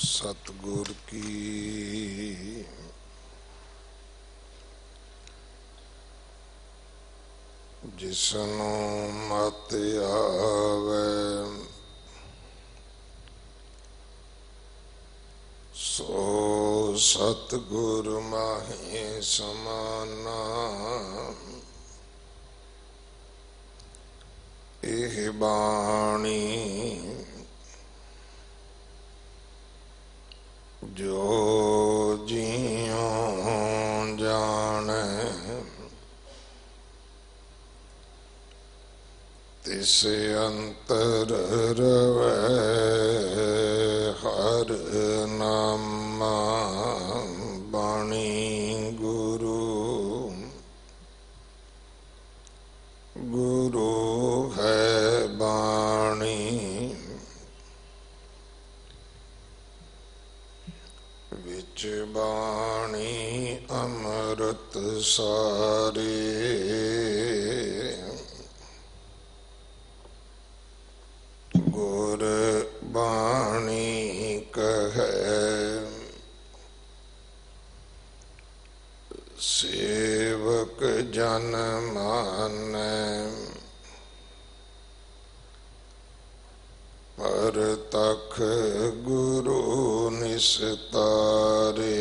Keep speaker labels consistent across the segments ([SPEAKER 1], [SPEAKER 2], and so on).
[SPEAKER 1] सतगुर की जिसनों मत आवे सो सतगुर माहे समाना। एह बाणी जो जियों जाने तिस अंतर रवै हर नामा। बाणी गुरु गुरु है बाणी विच बाणी अमृत सारे। गुर बाणी कहे सेवक जन मानै परतख गुरु निस्तारे।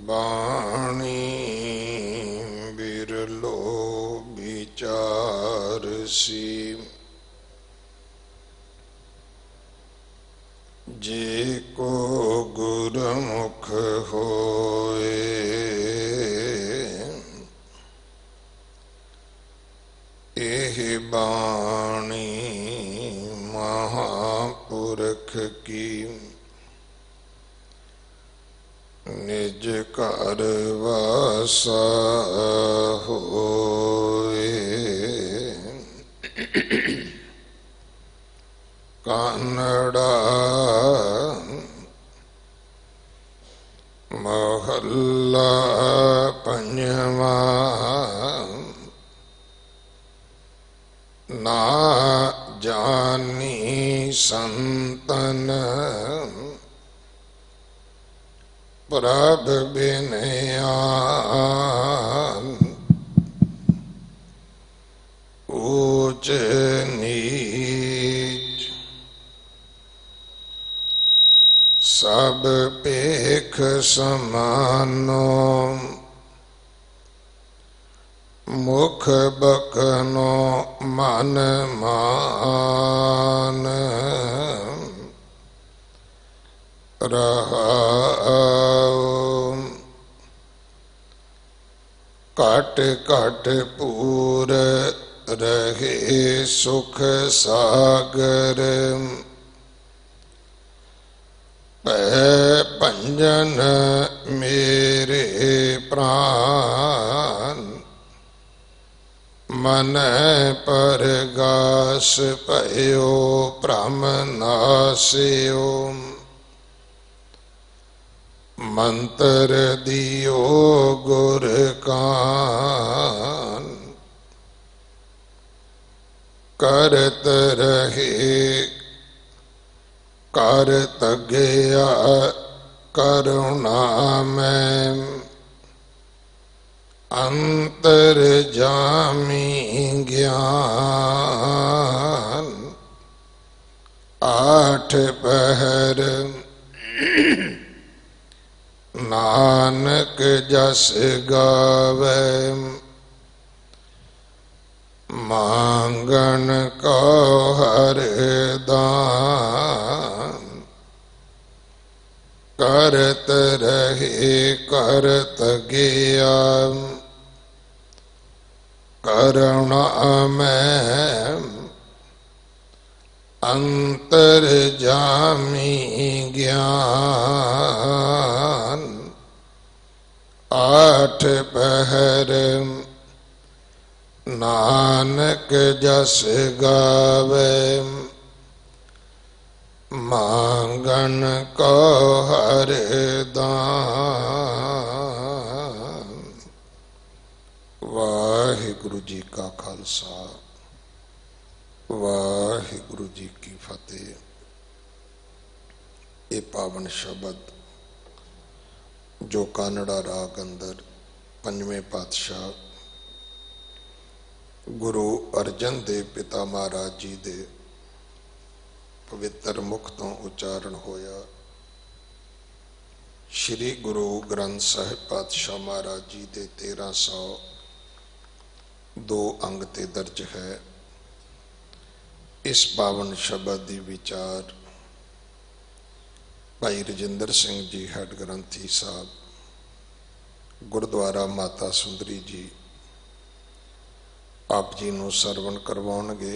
[SPEAKER 1] बाणी बिरलो विचार सी जे को गुरमुख होए। एह बाणी महापुरख की निज घर वासा होए। कानड़ा महला पंजवा ना जानी संतन प्रभ बिनयान। ऊंच नीच सब पेख समानो मुख बकनो मन मान। रहाओ कट कट पूर रहे सुख सागर। पै पंजन मेरे प्राण मन परगास पयो भ्रम नास्यो। मंत्र दियो गुर कान करत रहे करत गया करुणा में। अंतर जामी ज्ञान आठ पहर नानक जस गावे। मांगन को हर दान करत रहे करत गया करुणा में। अंतर जामी ज्ञान आठ पहर नानक जस गावे। मांगन को हर दान। वाहिगुरु जी का खालसा वाहिगुरु जी की फतेह। ये पावन शब्द जो कानड़ा राग अंदर पंजवें पातशाह गुरु अर्जन देव पिता महाराज जी दे पवित्र मुख तो उच्चारण होया। श्री गुरु ग्रंथ साहिब पातशाह महाराज जी दे 1302 अंग ते दर्ज है। इस पावन शब्द की विचार भाई रजिंदर सिंह जी हेड ग्रंथी साहब गुरुद्वारा माता सुंदरी जी आप जी नूं सरवण करवाउणगे।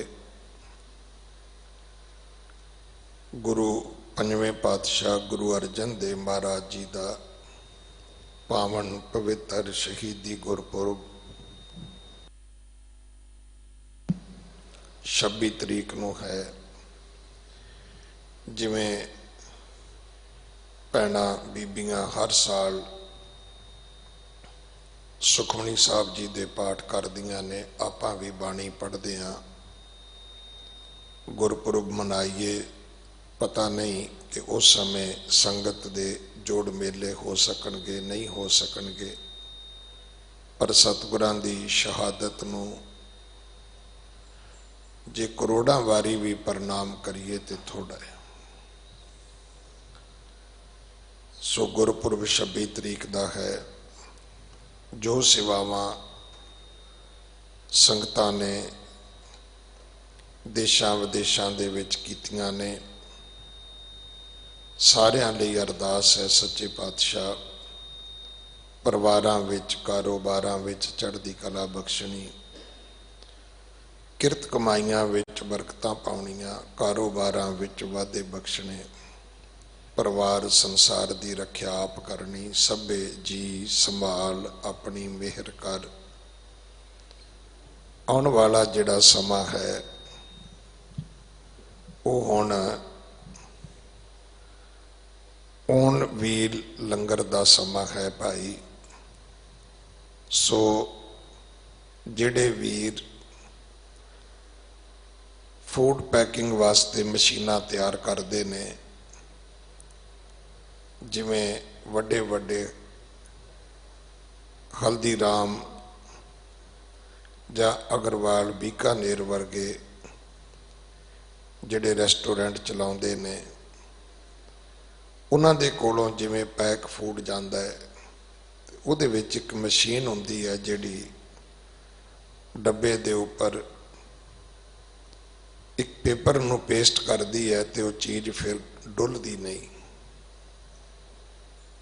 [SPEAKER 1] गुरु पंजवें पातशाह गुरु अर्जन देव महाराज जी का पावन पवित्र शहीदी गुरपुरब 26 तरीक नूं है। जिवें भैणां बीबियां हर साल सुखमनी साहब जी दे पाठ करदियां ने, आपां भी बाणी पढ़दे हां। गुरपुरब मनाइए, पता नहीं कि उस समय संगत दे जोड़ मेले हो सकणगे नहीं हो सकणगे, पर सतगुरां दी शहादत नूं जे करोड़ां वारी भी प्रणाम करिए तो थोड़ा है। सो गुरपुरब 26 तरीक का है। जो सेवावां संगतां ने देशां विदेशां दे विच कीतियां ने, सारियां लई अरदास है सच्चे पातशाह परिवारां विच कारोबारां विच चढ़दी कला बख्शणी, किरत कमाइयां विच बरकतां पाउणियां, कारोबारां विच वाधे बख्शणे, परिवार संसार की रख्या आप करनी, सबे जी संभाल अपनी मेहर कर। आने वाला जिहड़ा समा है वो हुण ओन वील लंगर का समा है भाई। सो जिहड़े वीर फूड पैकिंग वास्ते मशीनां तैयार करते ने, जिमें वड्डे वड्डे हल्दीराम या अग्रवाल बीकानेर वर्गे जिहड़े रेस्टोरेंट चलाउंदे ने, उन्हां दे कोलों जिमें पैक फूड जांदा है, उहदे विच एक मशीन हुंदी है जिहड़ी डब्बे दे उपर एक पेपर नूं पेस्ट करदी है तो वो चीज़ फिर डुलदी नहीं,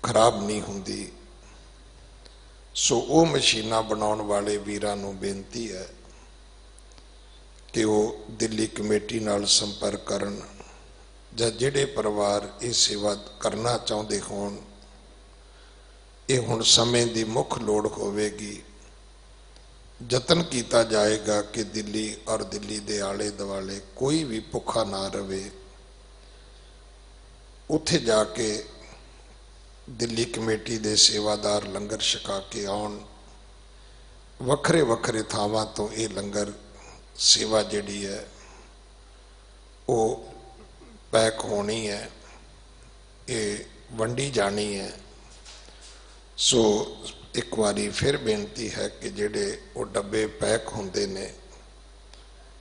[SPEAKER 1] खराब नहीं हुंदी। सो वो मशीनां बनाउण वाले वीरां नूं बेनती है कि वो दिल्ली कमेटी नाल संपर्क करन, जां जिहड़े परिवार ये सेवा करना चाहुंदे होण। ये हुण समय की मुख लोड़ होवेगी। जतन किया जाएगा कि दिल्ली और दिल्ली दे आले दुआले कोई भी भुखा ना रहे। उत्थे जाके दिल्ली कमेटी दे सेवादार लंगर छका के आउण। वखरे वखरे थावां तो ये लंगर सेवा जिहड़ी है वो पैक होनी है, ये वंडी जानी है। सो एक बारी फिर बेनती है कि जिहड़े वो डब्बे पैक होंदे ने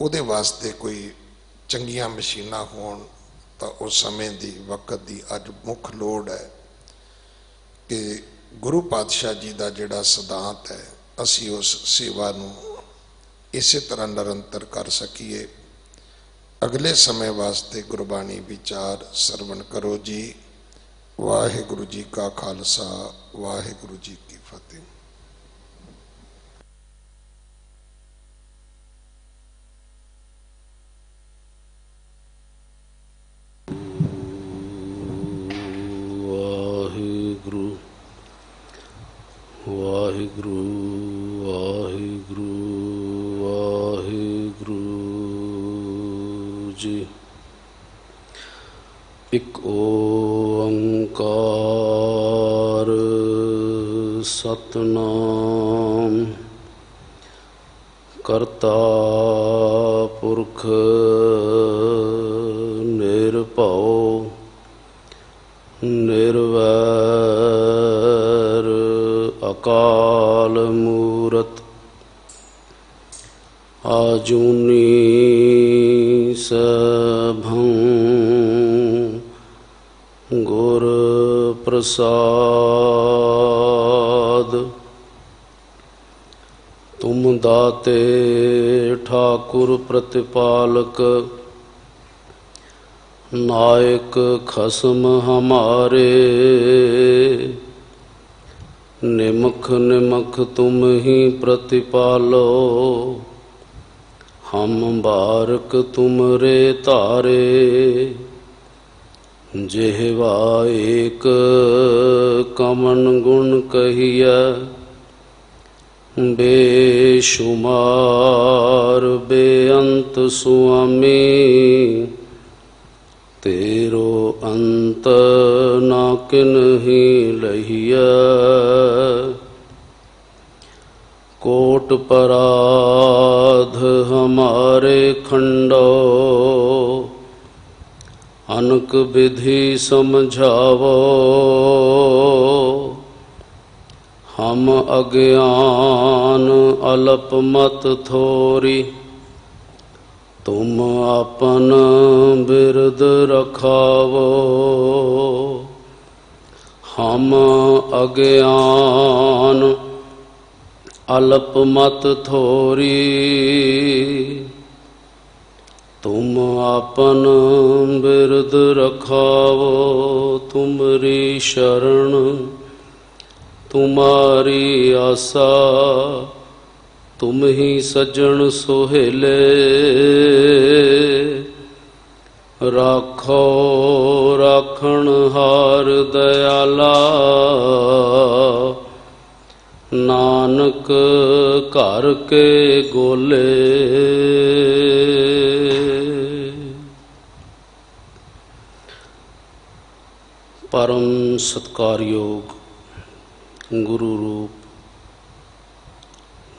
[SPEAKER 1] उहदे वास्ते कोई चंगियां मशीनां होण तां उस समय दी वक्त दी अज मुख लोड़ है कि गुरु पातशाह जी का जिहड़ा सिद्धांत है असी उस सेवा नूं इसे तरह निरंतर कर सकीए। अगले समय वास्ते गुरबाणी विचार सरवण करो जी। वाहिगुरु जी का खालसा, वाहिगुरु जी की फतेह।
[SPEAKER 2] वाहिगुरु वाहिगुरु वाहिगुरु वाहिगुरु जी। एक ओंकार सतनाम करता पुरख जूनी सभं गुर प्रसाद। तुम दाते ठाकुर प्रतिपालक, नायक खसम हमारे। निमख निमख तुम ही प्रतिपालो, हम बारक तुमरे तारे। जेहवा एक कमन गुण कहिया, बेशुमार बेअंत सुआमी। तेरो अंत ना किन्ही लहिया, कोट पराध हमारे खंडो। अनक विधि समझावो, हम अज्ञान अल्प मत थोरी। तुम अपन बिरद रखावो, हम अज्ञान अल्प मत थोरी। तुम अपन बिरद रखावो, तुमरी शरण तुम्हारी आशा। तुम ही सज्जन सोहेले, राखो राखण हार दयाला। नानक घर के गोले। परम सत्कारयोग गुरु रूप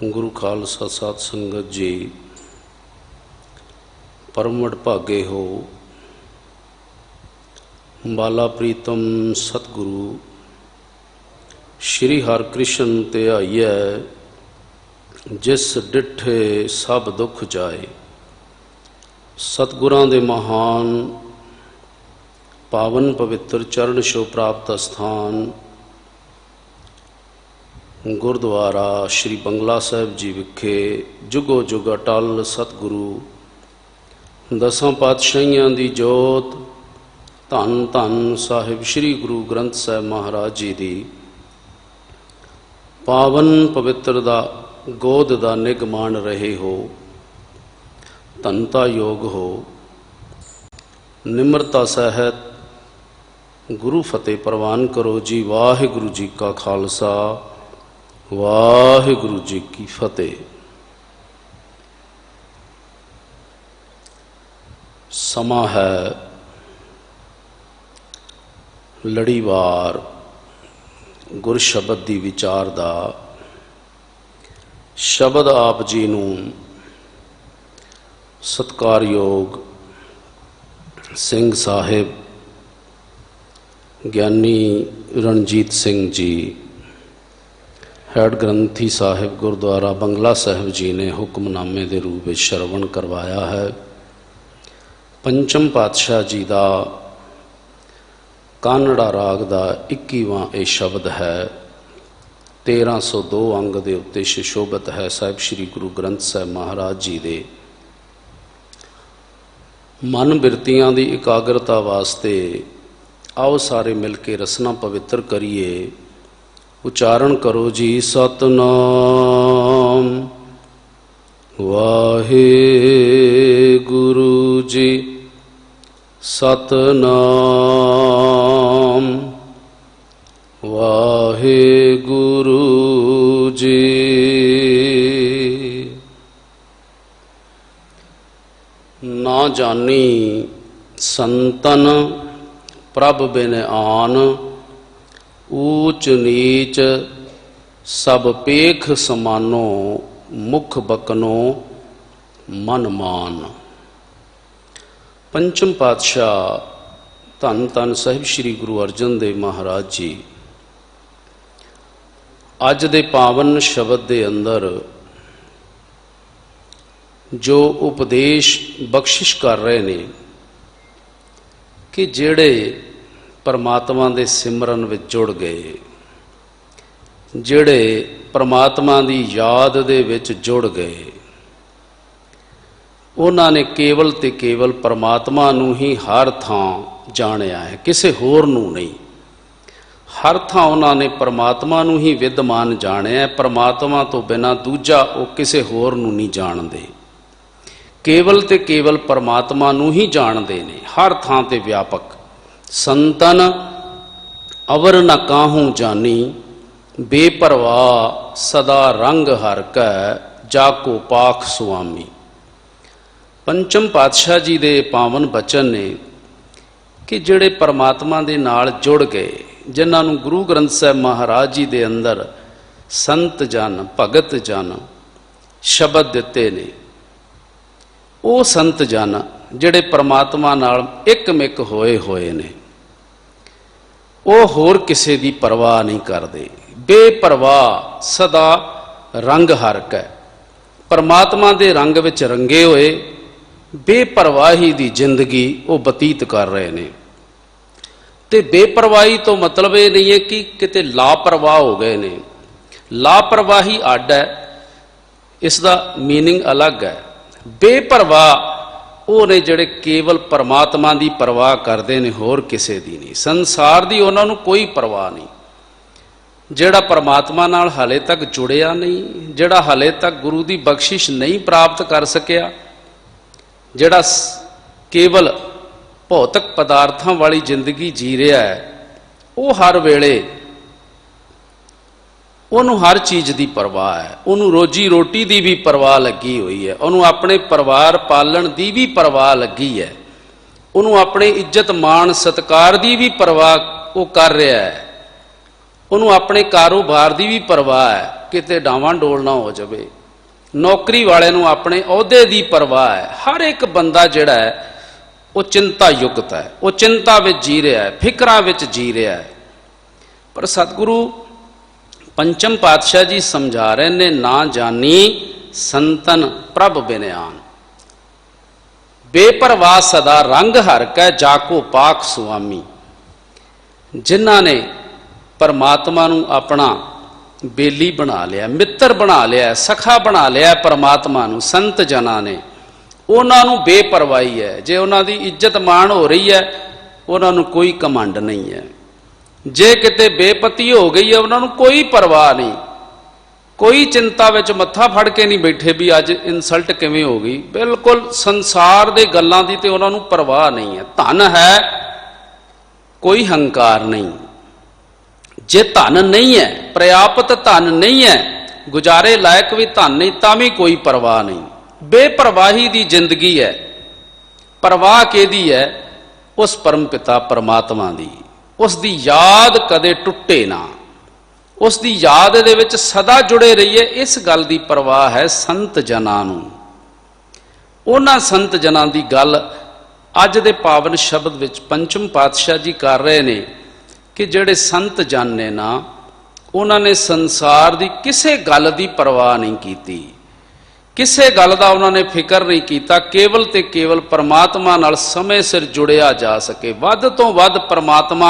[SPEAKER 2] गुरु खालसा साध संगत जी, परम वडभागे हो। बाला प्रीतम सतगुरु श्री हरकृष्ण ते आइए, जिस डिठे सब दुख जाए। सतगुरां दे महान पावन पवित्र चरण छो प्राप्त स्थान गुरुद्वारा श्री बंगला साहिब जी विखे जुगो जुग अटल सतगुरु दसां पातशाहियां दी जोत धन धन साहिब श्री गुरु ग्रंथ साहिब महाराज जी दी पावन पवित्र दा गोद दा निगमान रहे हो। धनता योग हो। निम्रता सहित गुरु फतेह प्रवान करो जी। वाहिगुरु जी का खालसा, वाहिगुरु जी की फतेह। समा है लड़ीवार गुर शब्द दी विचार दा। शब्द आप जी नूं सत्कारयोग सिंह साहिब ज्ञानी रणजीत सिंह जी हैड ग्रंथी साहिब गुरुद्वारा बंगला साहिब जी ने हुक्मनामे के रूप में श्रवण करवाया है। पंचम पातशाह जी का कानड़ा राग का 21वां ये शब्द है। 1302 अंग के उत्ते सुशोभित है। साहिब श्री गुरु ग्रंथ साहिब महाराज जी दे मन बिरतियां की एकाग्रता वास्ते आओ सारे मिल के रसना पवित्र करिए। उच्चारण करो जी। सतनाम वाहिगुरु जी, सतनाम वाहिगुरु जी। ना जानी संतन प्रभ बिन आन, ऊच नीच सब पेख समानो। मुख बकनो मन मान। पंचम पातशाह धन धन साहिब श्री गुरु अर्जन देव महाराज जी अज दे पावन शब्द दे अंदर जो उपदेश बख्शिश कर रहे ने कि ਜਿਹੜੇ परमात्मा ਦੇ सिमरन ਵਿੱਚ जुड़ गए, ਜਿਹੜੇ परमात्मा ਦੀ याद ਦੇ ਵਿੱਚ जुड़ गए, ਉਹਨਾਂ ਨੇ ਕੇਵਲ ਤੇ ਕੇਵਲ परमात्मा ਨੂੰ ਹੀ ਹਰ ਥਾਂ ਜਾਣਿਆ ਹੈ, ਕਿਸੇ ਹੋਰ ਨੂੰ ਨਹੀਂ। हर थां उन्होंने परमात्मा नूं ही विद्यमान जाणिया, परमात्मा तो बिना दूजा वो किसी होर नूं नहीं जानते। केवल ते केवल परमात्मा नूं ही जानते ने, हर थां ते व्यापक। संतन अवर न काहूं जानी, बेपरवाह सदा रंग हर कै, जाको पाख सुआमी। पंचम पातशाह जी दे पावन बचन ने कि जिहड़े परमात्मा दे नाल जुड़ गए, जिन्होंने गुरु ग्रंथ साहब महाराज जी के अंदर संत जन भगत जन शब्द दिते ने, वो संत जन जिहड़े परमात्मा नाल एकमिक होए होए ने, वो होर किसी की परवाह नहीं करते। बेपरवाह सदा रंग हरक है, परमात्मा के रंग विच रंगे हुए बेपरवाही की जिंदगी वो बतीत कर रहे हैं। तो बेपरवाही तो मतलब ये नहीं है कि किते लापरवाह हो गए ने, लापरवाही अड है, इसका मीनिंग अलग है। बेपरवाह वो ने जिहड़े केवल परमात्मा की परवाह करते हैं, होर किसी की नहीं, संसार की उन्होंने कोई परवाह नहीं। जिहड़ा परमात्मा नाल हाले तक जुड़िया नहीं, जिहड़ा हाले तक गुरु की बख्शिश नहीं प्राप्त कर सकिया, जिहड़ा केवल भौतिक पदार्थों वाली जिंदगी जी रहा है, वो हर वेले उन्होंने हर चीज़ की परवाह है, उन्होंने रोजी रोटी की भी परवाह लगी हुई है, उन्होंने अपने परिवार पालन की भी परवाह लगी है, उन्होंने अपने इज्जत मान सत्कार की भी परवाह वो कर रहा है, उन्होंने अपने कारोबार की भी परवाह है, किते डावां डोल ना हो जाए। नौकरी वाले नूं अपने अहुदे की परवाह है। हर एक बंदा जिहड़ा है वो चिंता युक्त है, वो चिंता विच जी रहा है, फिकरां विच जी रहा है। पर सतगुरु पंचम पातशाह जी समझा रहे ने, ना जानी संतन प्रभ बिनयान, बेपरवाह सदा रंग हर कै, जाको पाक सुआमी। जिन्हां ने परमात्मा नूं अपना बेली बना लिया, मित्र बना लिया, सखा बना लिया परमात्मा नूं, संत जना ने, उन्होंने बेपरवाही है। जे उन्होंने इज्जत मान हो रही है, उन्होंने कोई घमंड नहीं है। जे किते बेपती हो गई है, उन्होंने कोई परवाह नहीं, कोई चिंता विच मत्था फड़ के नहीं बैठे भी अज इंसल्ट किवें हो गई। बिल्कुल संसार दे गल्लां दी ते उन्होंने परवाह नहीं है। धन है, कोई हंकार नहीं। जे धन नहीं है, पर्याप्त धन नहीं है, गुजारे लायक भी धन नहीं, तां भी कोई परवाह नहीं। बेपरवाही की जिंदगी है। परवाह किहदी है? उस परम पिता परमात्मा की, उसकी याद कदे टुटे ना, उसकी याद दे विच सदा जुड़े रहिए, इस गल की परवाह है संत जनां नूं। उन्हां संत जनां की गल अज दे पावन शब्द विच पंचम पातशाह जी कर रहे ने कि जिहड़े संत जन ने ना, उन्होंने संसार की किसी गल की परवाह नहीं की, किसी गल का उन्होंने फिक्र नहीं किया। केवल ते केवल परमात्मा नाल समय सिर जुड़िया जा सके, वध तो वध परमात्मा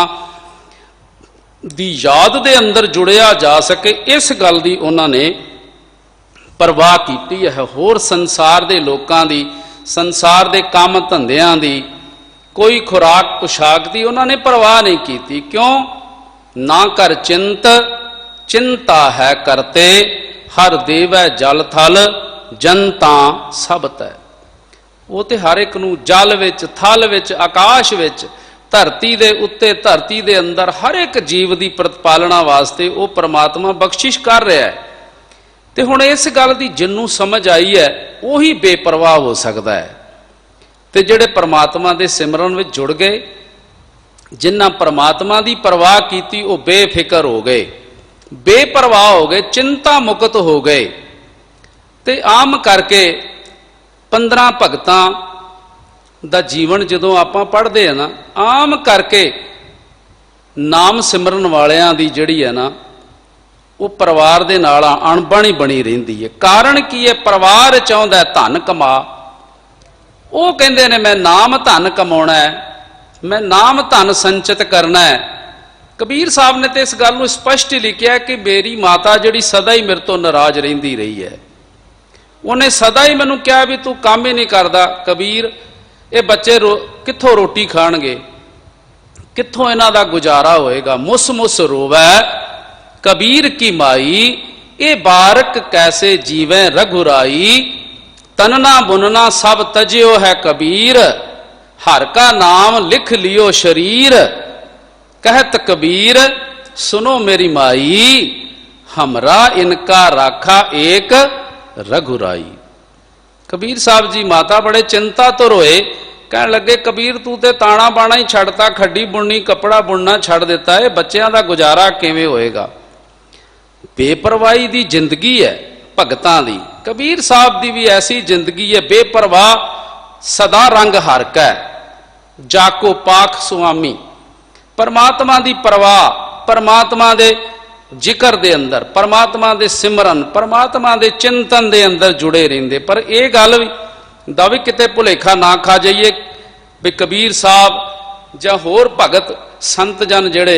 [SPEAKER 2] दी याद दे अंदर जुड़िया जा सके, इस गल की उन्होंने परवाह की है। होर संसार के लोगों की, संसार के काम धंधियां की, कोई खुराक पोशाक की उन्होंने परवाह नहीं की। क्यों? ना कर चिंत चिंता है करते, हर देवै जल थल जनता सब तै। वो तो हर एक नूं जल विच, थल विच, आकाश विच, धरती दे उत्ते, धरती दे अंदर हर एक जीव की प्रतिपालना वास्ते वो परमात्मा बख्शिश कर रहा है। तो हुण इस गल की जिन्नू समझ आई है, वही बेपरवाह हो सकता है। तो जिहड़े परमात्मा के सिमरन में जुड़ गए, जिन्हां परमात्मा की परवाह की, वो बेफिक्र हो गए, बेपरवाह हो गए, चिंता मुक्त हो गए। तो आम करके 15 भगतां दा जीवन जदों आपां पढ़दे हैं ना, आम करके नाम सिमरन वालियां दी जिहड़ी है ना, ਉਹ ਪਰਿਵਾਰ ਦੇ ਨਾਲ ਅਣਬਣ ਹੀ ਬਣੀ ਰਹਿੰਦੀ ਹੈ। ਕਾਰਨ ਕੀ ਹੈ? ਪਰਿਵਾਰ ਚਾਹੁੰਦਾ ਧਨ ਕਮਾ, ਉਹ ਕਹਿੰਦੇ ਨੇ ਮੈਂ ਨਾਮ ਧਨ ਕਮਾਉਣਾ ਹੈ, ਮੈਂ ਨਾਮ ਧਨ ਸੰਚਿਤ ਕਰਨਾ ਹੈ। ਕਬੀਰ ਸਾਹਿਬ ਨੇ ਤੇ ਇਸ ਗੱਲ ਨੂੰ ਸਪਸ਼ਟ ਹੀ ਲਿਖਿਆ ਕਿ ਮੇਰੀ ਮਾਤਾ ਜਿਹੜੀ ਸਦਾ ਹੀ ਮੇਰੇ ਤੋਂ ਨਾਰਾਜ਼ ਰਹਿੰਦੀ ਰਹੀ ਹੈ, ਉਹਨੇ ਸਦਾ ਹੀ ਮੈਨੂੰ ਕਿਹਾ ਵੀ ਤੂੰ ਕੰਮ ਹੀ ਨਹੀਂ ਕਰਦਾ। ਕਬੀਰ, ਇਹ ਬੱਚੇ ਕਿੱਥੋਂ ਰੋਟੀ ਖਾਣਗੇ, ਕਿੱਥੋਂ ਇਹਨਾਂ ਦਾ ਗੁਜ਼ਾਰਾ ਹੋਏਗਾ। ਮੁਸ ਮੁਸ ਰੋਵੈ ਕਬੀਰ ਕੀ ਮਾਈ, ਇਹ ਬਾਰਕ ਕੈਸੇ ਜੀਵੇਂ ਰਘੁਰਾਈ। ਤਨਨਾ ਬੁਨਨਾ ਸਭ ਤਜਿਓ ਹੈ ਕਬੀਰ, ਹਰ ਕਾ ਨਾਮ ਲਿਖ ਲਿਓ ਸ਼ਰੀਰ। कहत कबीर सुनो मेरी माई, हमरा इनका राखा एक रघुराई। कबीर साहब जी माता बड़े चिंता तो रोए, कहने लगे कबीर तू ते ताना बाना ही छड़ता, खड्डी बुननी कपड़ा बुनना छड़ दिता है, बच्चों का गुजारा किवें होएगा। बेपरवाही दी जिंदगी है भगतां दी। कबीर साहब दी भी ऐसी जिंदगी है, बेपरवाह सदा रंग हरका है, जाको पाख सुआमी। परमात्मा की परवाह, परमात्मा के जिक्र के अंदर, परमात्मा के सिमरन, परमात्मा के चिंतन के अंदर जुड़े रहते। पर यह गल दा भी किते भुलेखा ना खा जाइए भी कबीर साहब जां होर भगत संत जन जिहड़े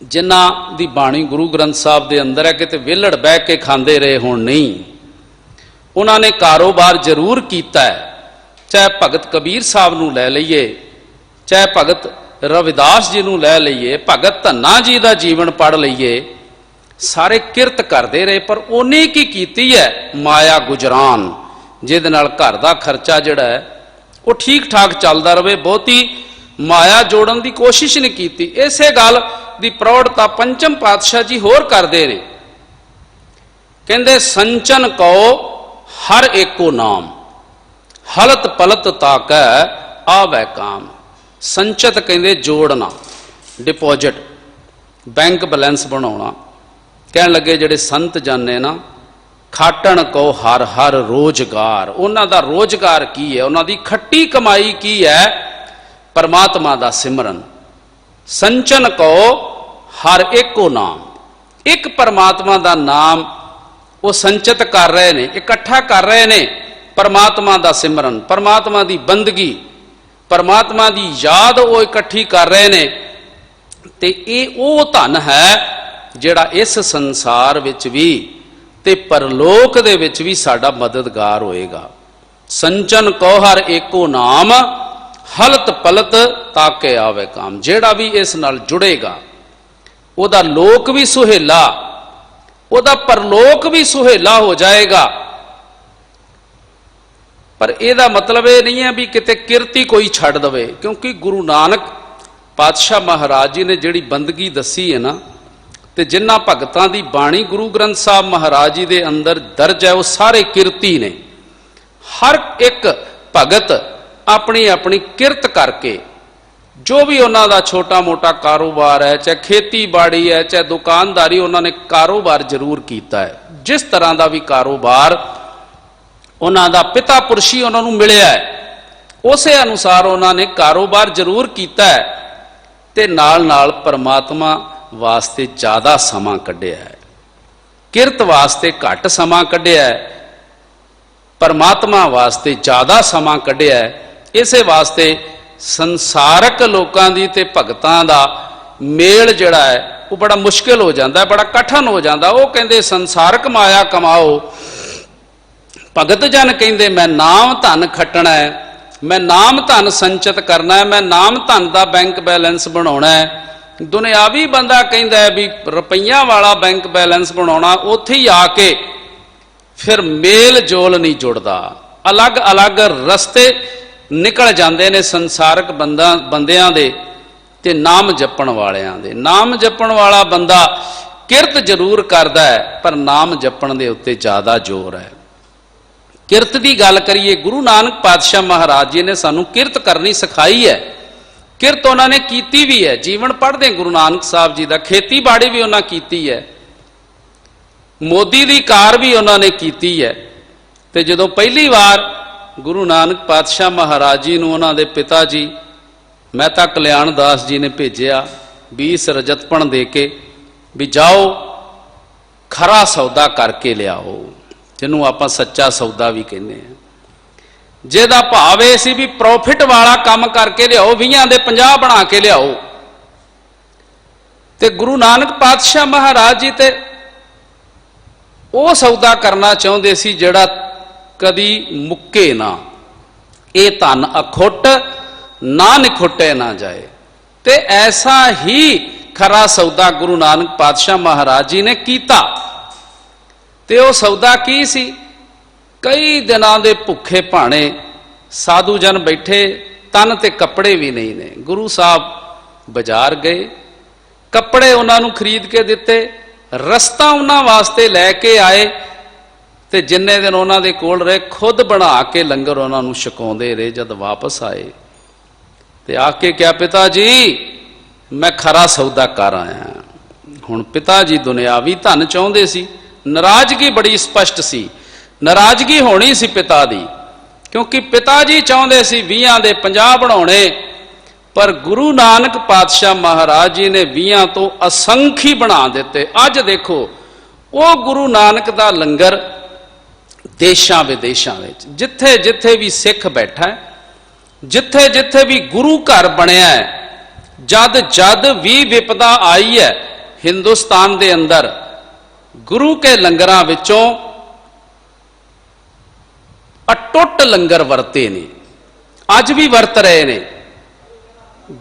[SPEAKER 2] जिन्हां दी बाणी गुरु ग्रंथ साहब के अंदर है किते विलड़ बह के खांदे रहे होण। नहीं, उन्होंने कारोबार जरूर किया है। चाहे भगत कबीर साहब नूं लै लईए, चाहे भगत रविदास जी नूं लै लईए, भगत धन्ना जी का जीवन पढ़ लईए, सारे किरत करते रहे। पर उन्हें की कीती है? माया गुजरान, जिहदे नाल घर का खर्चा जिहड़ा है वो ठीक ठाक चलता रहे, बहुती माया जोड़न की कोशिश नहीं की। इसे गल की प्रौढ़ता पंचम पातशाह जी होर करते ने, कहते संचन कहो हर एको नाम, हलत पलत ताकै आवै काम। संचत कहते जोड़ना, डिपॉजिट, बैंक बैलेंस बनाना। कह लगे जेडे संत जन ने ना, खाटन को हर हर रोजगार, उन्हों का रोजगार की है, उन्हों की खट्टी कमाई की है? परमात्मा का सिमरन। संचन को हर एको नाम, एक परमात्मा का नाम वो संचित कर रहे ने, इकट्ठा कर रहे ने। परमात्मा का सिमरन, परमात्मा की बंदगी, परमात्मा की याद वो इकट्ठी कर रहे ने। ते ये वो धन है जिहड़ा इस संसार विच भी ते परलोक दे विच भी साडा मददगार होएगा। संचन को हर एको नाम, हलत पलत ताके आवे काम। जिहड़ा भी इस नाल जुड़ेगा ओदा लोक भी सुहेला, ओदा परलोक भी सुहेला हो जाएगा। पर यदा मतलब ये नहीं है भी किते किरती कोई छड़ दवे, क्योंकि गुरु नानक पातशाह महाराज जी ने जिहड़ी बंदगी दसी है ना, ते जिन्हां भगतां दी बाणी गुरु ग्रंथ साहब महाराज जी दे अंदर दर्ज है, वो सारे किरती ने। हर एक भगत अपनी अपनी किरत करके जो भी उन्हां दा छोटा मोटा कारोबार है, चाहे खेती बाड़ी है, चाहे दुकानदारी, उन्होंने कारोबार जरूर किया है। जिस तरह का भी कारोबार उन्हां दा पिता पुरशी उन्होंने मिलिया है, उस अनुसार उन्होंने कारोबार जरूर किया है। ते नाल नाल परमात्मा वास्ते ज़्यादा समा कढ़िया है, किरत वास्ते घट समा कढ़िया है, परमात्मा वास्ते ज़्यादा समा कढ़िया है। इसे वास्ते संसारक लोगों की ते भगतां दा मेल जिहड़ा है वो बड़ा मुश्किल हो जाता है, बड़ा कठिन हो जाता। वो कहते संसारक माया कमाओ, भगत जन कहते मैं नाम धन खटना है, मैं नाम धन संचित करना है, मैं नाम धन का बैंक बैलेंस बनाना है। दुनियावी बंदा कहता है भी रुपया वाला बैंक बैलेंस बनाना, उत्थे ही आके फिर मेल जोल नहीं जुड़ता, अलग अलग रस्ते निकल जाते ने संसारक बंदियां दे ते नाम जपण वालियां दे। नाम जपण वाला बंदा किरत जरूर करता है, पर नाम जपण दे उत्ते ज़्यादा जोर है। किरत की गल करिए, गुरु नानक पातशाह महाराज जी ने सानू किरत करनी सिखाई है। किरत उन्होंने कीती भी है, जीवन पढ़ते गुरु नानक साहब जी का, खेती बाड़ी भी उन्होंने कीती है, मोदी की कार भी उन्होंने कीती है। तो जो पहली बार गुरु नानक पातशाह महाराज जी नूं उन्होंने पिता जी मेहता कल्याण दास जी ने भेजिया 20 रजतपण दे के भी जाओ खरा सौदा करके लियाओ, जिन्हों आपां सच्चा सौदा भी कहने हैं, जिहदा भाव यह सी भी प्रॉफिट वाला काम करके लियाओ, 20 दे 50 बना के लियाओ। ते गुरु नानक पातशाह महाराज जी ते वो सौदा करना चाहते सी जिहड़ा कदी मुक्के ना, ये धन अखुट ना निखुटे ना जाए। ते ऐसा ही खरा सौदा गुरु नानक पातशाह महाराज जी ने कीता। ते वो सौदा की सी? कई दिनां दे भुखे भाणे साधु जन बैठे, तन ते कपड़े भी नहीं ने। गुरु साहब बाजार गए, कपड़े उन्होंने खरीद के दिते, रस्ता उन्होंने वास्ते लैके आए, ते जिन्ने दिन उन्होंने कोल रहे खुद बना के लंगर उन्होंने छकाउंदे रहे। जब वापस आए ते आके क्या, पिता जी मैं खरा सौदा कर आया। हुण पिता जी दुनियावी धन चाहुंदे सी, नाराजगी बड़ी स्पष्ट सी, नाराजगी होनी सी पिता दी, क्योंकि पिता जी चाहुंदे सी 20 दे 50 बनाउणे, पर गुरु नानक पातशाह महाराज जी ने 20 तो असंख्य बना दिते। अज देखो वो गुरु नानक दा लंगर देशां विदेशां विच जिथे जिथे भी सिख बैठा है, जिथे जिथे भी गुरु घर बनया है, जद जद भी विपदा आई है हिंदुस्तान दे अंदर, गुरु के लंगरां विचों अटुट लंगर वरते ने, अज भी वरत रहे ने।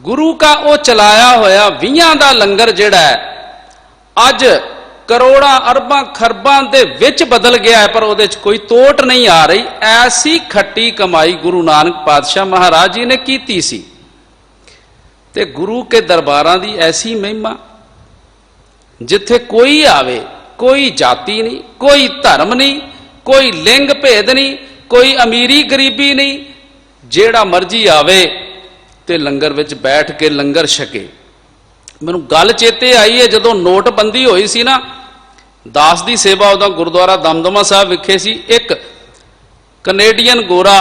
[SPEAKER 2] गुरु का वो चलाया होया 20 का लंगर जिहड़ा है अज करोड़ां अरबां खरबां दे विच बदल गया है, पर उहदे च कोई तोट नहीं आ रही। ऐसी खट्टी कमाई गुरु नानक पातशाह महाराज जी ने कीती सी। ते गुरु के दरबारां दी ऐसी महिमा, जिथे कोई आवे, कोई जाति नहीं, कोई धर्म नहीं, कोई लिंग भेद नहीं, कोई अमीरी गरीबी नहीं, जेड़ा मर्जी आवे ते लंगर विच बैठ के लंगर छके। मैनूं गल चेते आई है, जदों नोटबंदी होई सी ना, दास दी सेवा उदों गुरुद्वारा दमदमा साहब विखे सी। एक कनेडियन गोरा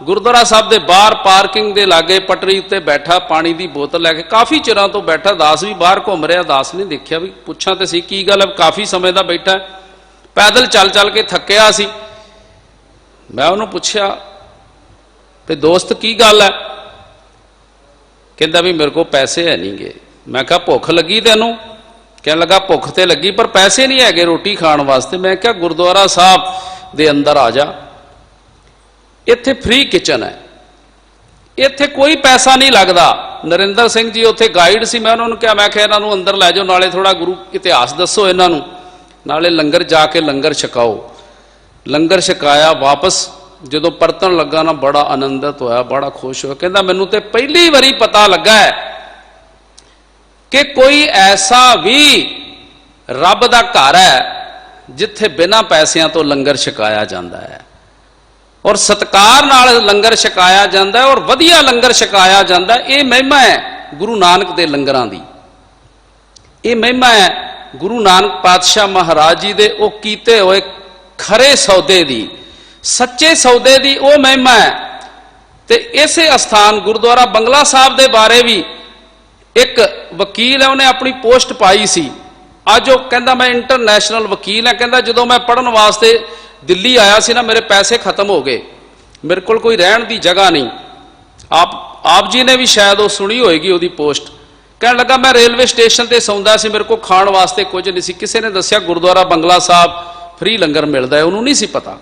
[SPEAKER 2] गुरुद्वारा साहब दे बाहर पार्किंग दे लागे पटरी उत्ते बैठा, पानी दी बोतल लैके काफ़ी चिरां तो बैठा। दास भी बाहर घूम रहा, दास ने देखिया भी पुछां ते सी की गल है, काफ़ी समय दा बैठा, पैदल चल चल के थकिया सी। मैं उन्होंने पूछया भी दोस्त की गल है? कहता भी मेरे को पैसे है नहीं गे। मैं कहा भुख लगी तेनों? कहने लगा भुख तो लगी पर पैसे नहीं है रोटी खाण वास्ते। मैं क्या गुरुद्वारा साहब दे अंदर आ जा, इत्थे फ्री किचन है, इत्थे कोई पैसा नहीं लगता। नरिंदर सिंह जी उत्थे गाइड सी। मैं उन्होंने कहा, मैं क्या इन्हों अंदर लै जाओ, नाले थोड़ा गुरु इतिहास दसो इन्हों, नाले लंगर जाके लंगर छकाओ। लंगर छकाया, वापस जो परतन लगा ना बड़ा आनंदित होया, बड़ा खुश होया। कहता मैनू तो पहली बारी पता लगा है कि कोई ऐसा भी रब दा घर है जिथे बिना पैसों तो लंगर छकाया जाता है, और सत्कार नाल लंगर छकाया जाता है, और वधिया लंगर छकाया जाता है। ये महिमा है गुरु नानक दे लंगरां दी। ये महिमा है गुरु नानक पातशाह महाराज जी दे वो कीते हुए खरे सौदे दी, सच्चे सौदे दी वो महिमा है। ते इसे अस्थान गुरुद्वारा बंगला साहब दे बारे भी एक वकील है, उन्हें अपनी पोस्ट पाई सी। अज वो कहता मैं इंटरनेशनल वकील है। कहता जो मैं पढ़न वास्ते दिल्ली आया सी ना, मेरे पैसे खत्म हो गए, मेरे को कोई रहन की जगह नहीं। आप जी ने भी शायद वो सुनी होएगी उसकी पोस्ट। कहने लगा मैं रेलवे स्टेशन पर सौंदा सी, मेरे को खाण वास्ते कुछ नहीं सी। किसी ने दसिया गुरुद्वारा बंगला साहब फ्री लंगर मिलता है, उन्होंने नहीं सी पता।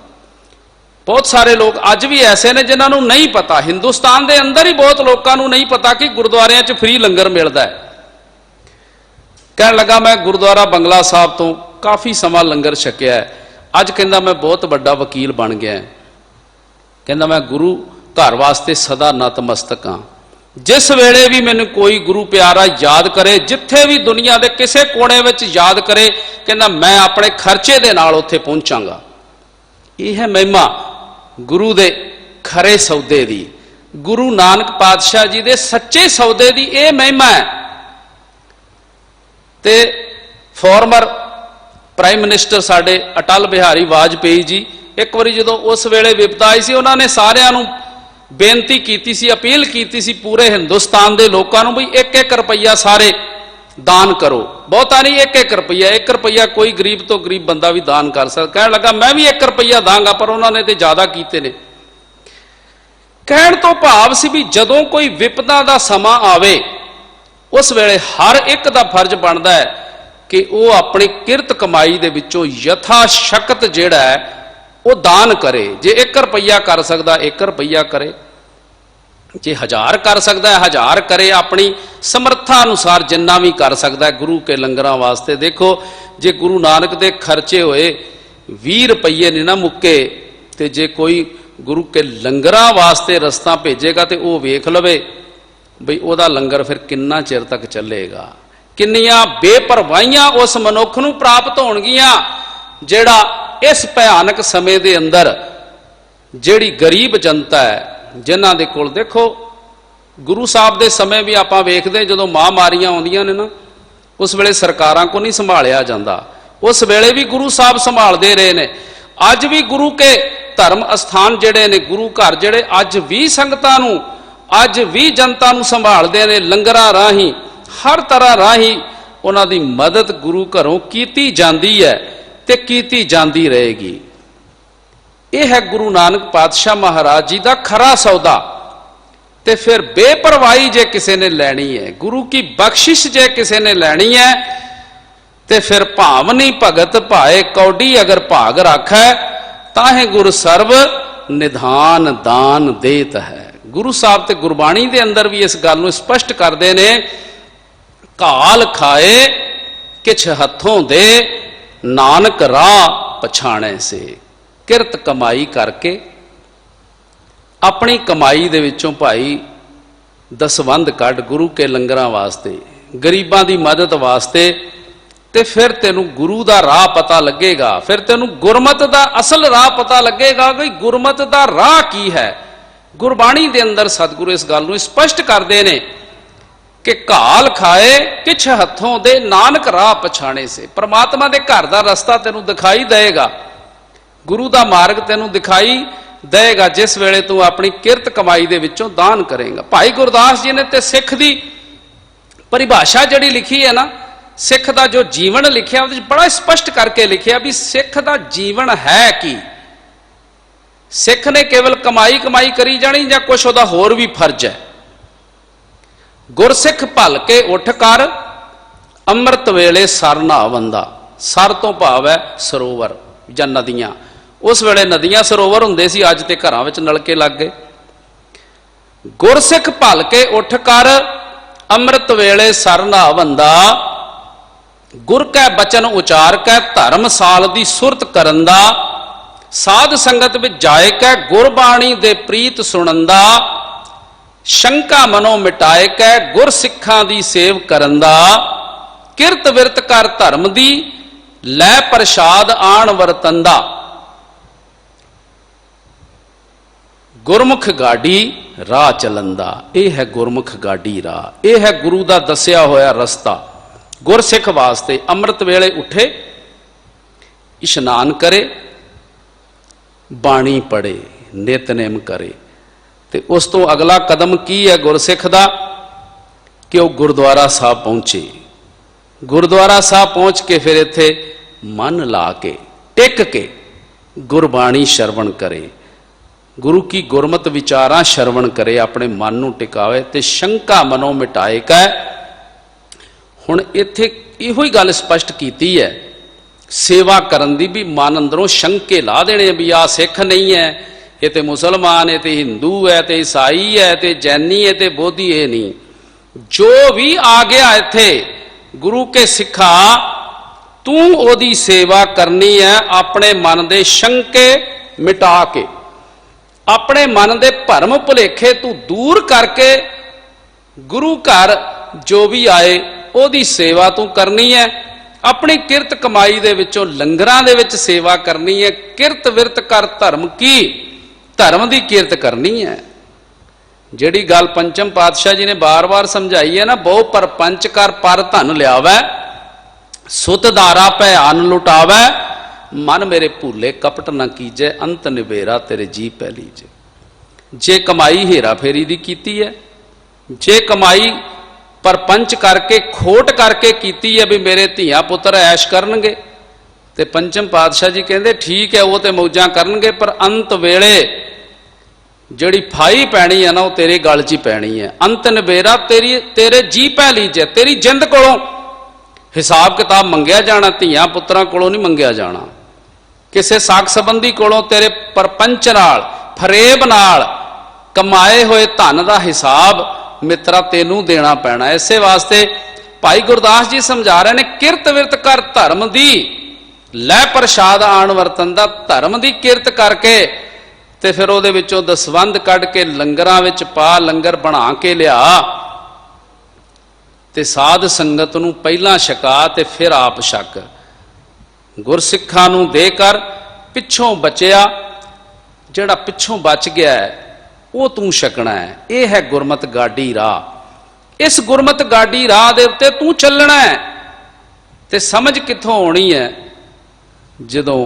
[SPEAKER 2] बहुत सारे लोग अज भी ऐसे ने जिन्होंने नहीं पता, हिंदुस्तान के अंदर ही बहुत लोगों को नहीं पता कि गुरुद्वारियां च फ्री लंगर मिलता है। कहने लगा मैं गुरुद्वारा बंगला साहब तो काफ़ी समा लंगर छकिया है, अज कहता मैं बहुत बड़ा वकील बन गया है। कहता मैं गुरु घर वास्ते सदा नतमस्तक हाँ। जिस वेले भी मैनू कोई गुरु प्यारा याद करे, जिथे भी दुनिया के किसी कोने में याद करे, कहना मैं अपने खर्चे दे नाल उत्थे पहुंचांगा। यह है महिमा गुरु दे खरे सौदे दी, गुरु नानक पातशाह जी दे सच्चे सौदे दी यह महिमा है। ते फॉर्मर प्राइम मिनिस्टर साडे अटल बिहारी वाजपेयी जी एक बारी जो उस वेले विपदा आई सी, उन्होंने सारियां नूं बेनती की सी, अपील की सी पूरे हिंदुस्तान के लोगों को भी 1-1 रुपया सारे दान करो। बहुता नहीं, 1-1 रुपया, 1 रुपया कोई गरीब तो गरीब बंदा भी दान कर सकता। कहने लगा मैं भी 1 रुपया दांगा, पर उन्होंने तो ज्यादा कीते ने। कहण तो भाव सी भी जदों कोई विपदा का समा आवे उस वेले हर एक का फर्ज बनता है कि वह अपनी किरत कमाई दे विचों यथा शक्त जिहड़ा है वह दान करे। जे 1 रुपया कर सकता 1 रुपया करे, जे 1000 कर सकता है 1000 करे, अपनी समर्था अनुसार जिन्ना भी कर सकता है गुरु के लंगरां वास्ते। देखो जे गुरु नानक दे खर्चे होए 20 रुपये नहीं ना मुक्के, तो जे कोई गुरु के लंगरां वास्ते रस्ता भेजेगा तो वह वेख लवे बई वह लंगर फिर किन्ना चिर तक चलेगा। किन्नियां बेपरवाहियां उस मनुख नूं प्राप्त होणगियां जिहड़ा इस भयानक समय दे अंदर जिहड़ी गरीब जनता है जिन्हां दे कोल, देखो गुरु साहब दे समय भी आपां वेखदे जदों महामारियां आउंदियां ने ना उस वेले सरकारां को नहीं संभालिया जांदा, उस वेले भी गुरु साहब संभालते रहे ने। अज भी गुरु के धर्म अस्थान जिहड़े ने गुरु घर जिहड़े अज भी संगतां नूं अज भी जनता नूं संभालदे ने, लंगरां राहीं हर तरह राहीं उन्हां दी मदद गुरु घरों कीती जांदी है ते कीती जांदी रहेगी। यह है गुरु नानक पातशाह महाराज जी का खरा सौदा। ते फिर बेपरवाही जे किसी ने लैनी है, गुरु की बख्शिश जे किसी ने लैनी है, ते फिर भावनी भगत भाए कौडी अगर भाग राखै ताहे गुरु सर्व निधान दान देत है। गुरु साहब ते गुरबाणी दे अंदर भी इस गल नूं स्पष्ट करते ने, घाल खाए किछ हथों दे नानक राह पछाणे से। किरत कमाई करके अपनी कमाई दे विचों भाई दसवंध कढ़ गुरु के लंगरां वास्ते गरीबां दी मदद वास्ते, ते फिर तेनू गुरु दा राह पता लगेगा, फिर तेनू गुरमत दा असल राह पता लगेगा कि गुरमत दा राह की है। गुरबाणी दे अंदर सतगुरु इस गल नूं स्पष्ट करदे ने कि घाल खाए किछ हथों दे नानक राह पछाणे से। परमात्मा दे घर दा रस्ता तेनू दिखाई देगा, गुरु दा मार्ग तेनू दिखाई देगा जिस वेले तू अपनी किरत कमाई दे विचों दान करेगा। भाई गुरदास जी ने ते सिख दी परिभाषा जिहड़ी लिखी है ना, सिख दा जो जीवन लिखिया उहदे बड़ा स्पष्ट करके लिखिया भी सिख दा जीवन है की। सिख ने केवल कमाई कमाई करी जानी या कुछ उहदा होर भी फर्ज है। गुरसिख भल के उठ कर अमृत वेले सर नहावंदा। सर तो भाव है सरोवर या नदियां। उस वेले नदियां सरोवर हुंदे सी, अज ते घरां विच नलके लग गए। गुरसिख भल के उठ कर अमृत वेले सर नहावंदा, गुर कै बचन उचार कै धर्मसाल दी सुरत करन दा, साध संगत विच जाए कै गुरबाणी दे प्रीत सुनंदा, शंका मनो मिटाए कै गुर सिखां दी सेव करन दा, किरत विरत कर धर्म दी लै प्रसाद आण वरतंदा। गुरमुख गाड़ी राह चलंदा। यह है गुरमुख गाड़ी राह, यह है गुरु दा दसिया होया रस्ता। गुरसिख वास्ते अमृत वेले उठे, इशनान करे, बाणी पढ़े, नितनेम करे, ते उस तो अगला कदम की है गुरसिख दा कि वह गुरुद्वारा साहब पहुंचे। गुरुद्वारा साहब पहुंच के फिर इत्थे मन ला के टिक के गुरबाणी श्रवण करे, गुरु की गुरमत विचारां श्रवण करे, अपने मन नूं टिकावे ते शंका मनो मिटाए कै। हुण इत्थे इहो ही गल स्पष्ट कीती है सेवा करन दी भी मन अंदरों शंके ला देने भी आ सिख नहीं है, ये तो मुसलमान है, तो हिंदू है, तो ईसाई है, तो जैनी है, तो बोधी है। नहीं, जो भी आ गया इत्थे गुरु के सिखा तू ओदी सेवा करनी है अपने मन दे शंके मिटा के, अपने मन दे भरम भुलेखे तू दूर करके गुरु घर जो भी आए ओदी सेवा तू करनी है। अपनी किरत कमाई दे विचों लंगरां दे विच सेवा करनी है। किरत विरत कर धर्म की, धर्म की किरत करनी है। जिहड़ी गल पंचम पातशाह जी ने बार बार समझाई है ना, बहु परपंच कर पर धन लियावै, सुत दारा पै अन लुटावै, मन मेरे भूले कपट न कीजे, अंत निबेरा तेरे जी पै लीजे। जे कमाई हेरा फेरी दी कीती है, जे कमाई परपंच करके खोट करके कीती है भी मेरे धियां पुत्र ऐश करनगे। ते पंचम पातशाह जी कहते ठीक है वो तो मौजां करनगे, पर अंत वेले जिहड़ी फाई पैनी है ना वो तेरे गल च ही पैनी है। अंत नबेरा तेरे जी पै लीजे, तेरी जिंद कोलों हिसाब किताब मंगया जाना, धियां पुत्रां कोलों नहीं मंगया जाना, किसी साक संबंधी कोलों तेरे परपंच नाल फरेब नाल कमाए हुए धन का हिसाब मित्रा तेनू देना पैना। इसे वास्ते भाई गुरदास जी समझा रहे ने किरत विरत कर धर्म दी लै प्रसाद आण वरतन दा, धर्म दी किरत करके ते फिर उहदे विचों दसवंध कढ़ के लंगरां विच पा, लंगर बना के लिया ते साध संगत नूं पहलां छका ते फिर आप छक। गुरसिखां नूं दे कर पिछों बचिया, जिहड़ा पिछों बच गया है वो तू छकना है। यह है गुरमत गाडी राह। इस गुरमत गाडी राह दे उत्ते तू चलना है। ते समझ कित्थों आउणी है? जदों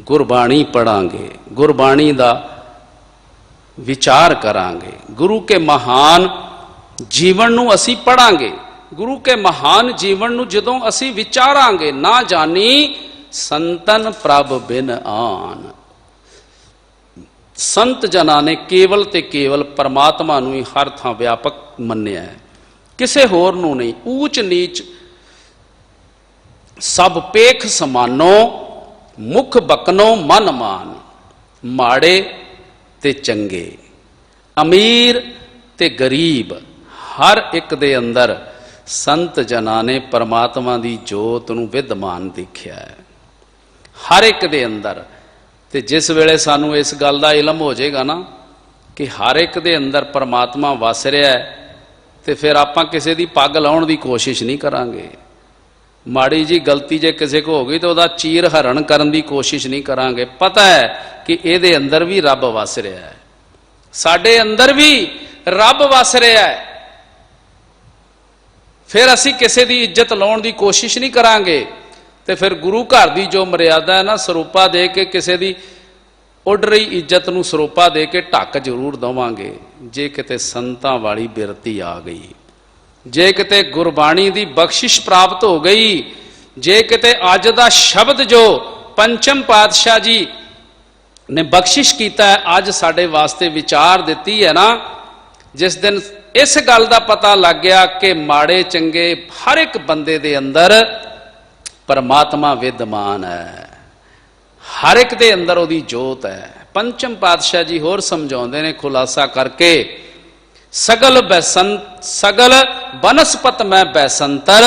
[SPEAKER 2] गुरबाणी पढ़ांगे, गुरबाणी दा विचार करांगे, गुरु के महान जीवन नूं असी पढ़ांगे, गुरु के महान जीवन नूं जदों असी विचारांगे। ना जानी संतन प्रभ बिन आन। संत जना ने केवल ते केवल परमात्मा नूं ही हर थां व्यापक मन्निया है, किसे होर नूं नहीं। ऊच नीच सब पेख समानो, मुख बकनो मन मान। माड़े ते चंगे, अमीर ते गरीब, हर एक दे अंदर संत जना ने परमात्मा दी जोत नूं विद्यमान देखिया है, हर एक दे अंदर। ते जिस वेले सानू इस गल का इलम हो जाएगा ना कि हर एक दे अंदर परमात्मा वस रहा है, तो फिर आपां किसी दी पग लाउण दी कोशिश नहीं करांगे। माड़ी जी गलती जे किसी को हो गई तो वह चीर हरण करन दी कोशिश नहीं करांगे। पता है कि इहदे अंदर भी रब वस रहा है, साडे अंदर भी रब वस रहा है। फिर असी किसी की इज्जत लाउण दी कोशिश नहीं करांगे। तो फिर गुरु घर की जो मर्यादा है ना, सरोपा दे के किसी की उड़ रही इज्जत नूं सरोपा दे के ढक जरूर देवांगे। जे किते संतां वाली बिरती आ गई, जे किते गुरबाणी की बख्शिश प्राप्त हो गई, जे किते अज दा शब्द जो पंचम पातशाह जी ने बख्शिश कीता है, अज साडे वास्ते विचार दिती है ना, जिस दिन इस गल का पता लग गया कि माड़े चंगे हर एक बंदे दे अंदर परमात्मा विद्यमान है, हर एक दे अंदर उहदी जोत है। पंचम पातशाह जी होर समझाउंदे ने खुलासा करके, सगल बैसंत सगल बनस्पत में बैसंतर,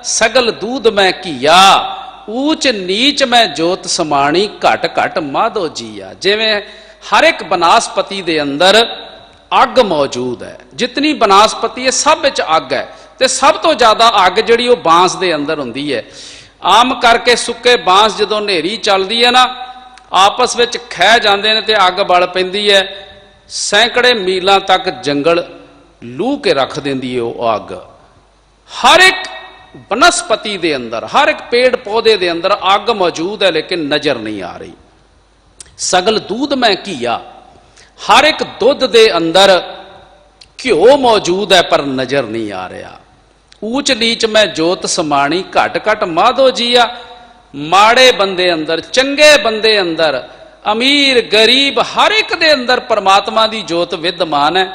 [SPEAKER 2] सगल दूध में घीया, ऊच नीच में जोत समाणी, घट घट माधो जीया। जिवें हर एक बनस्पति दे अंदर अग मौजूद है, जितनी बनस्पति है सब विच अग है, ते सब तो ज्यादा अग जिहड़ी वो बांस दे अंदर हुंदी है। आम करके सुके बांस जदों नेरी चलदी है ना, आपस विच खह जांदे ने ते अग बल पैंदी है, सैकड़े मीलों तक जंगल लू के रख देंदी है वो अग। हर एक बनस्पति दे अंदर, हर एक पेड़ पौधे दे अंदर अग मौजूद है, लेकिन नजर नहीं आ रही। सगल दूध में घीया, हर एक दुध दे अंदर घ्यो मौजूद है पर नजर नहीं आ रहा। ऊच नीच में जोत समाणी, घट घट माधो जीया। माड़े बंदे अंदर, चंगे बंदे अंदर, अमीर गरीब, हर एक दे अंदर परमात्मा की जोत विद्यमान है,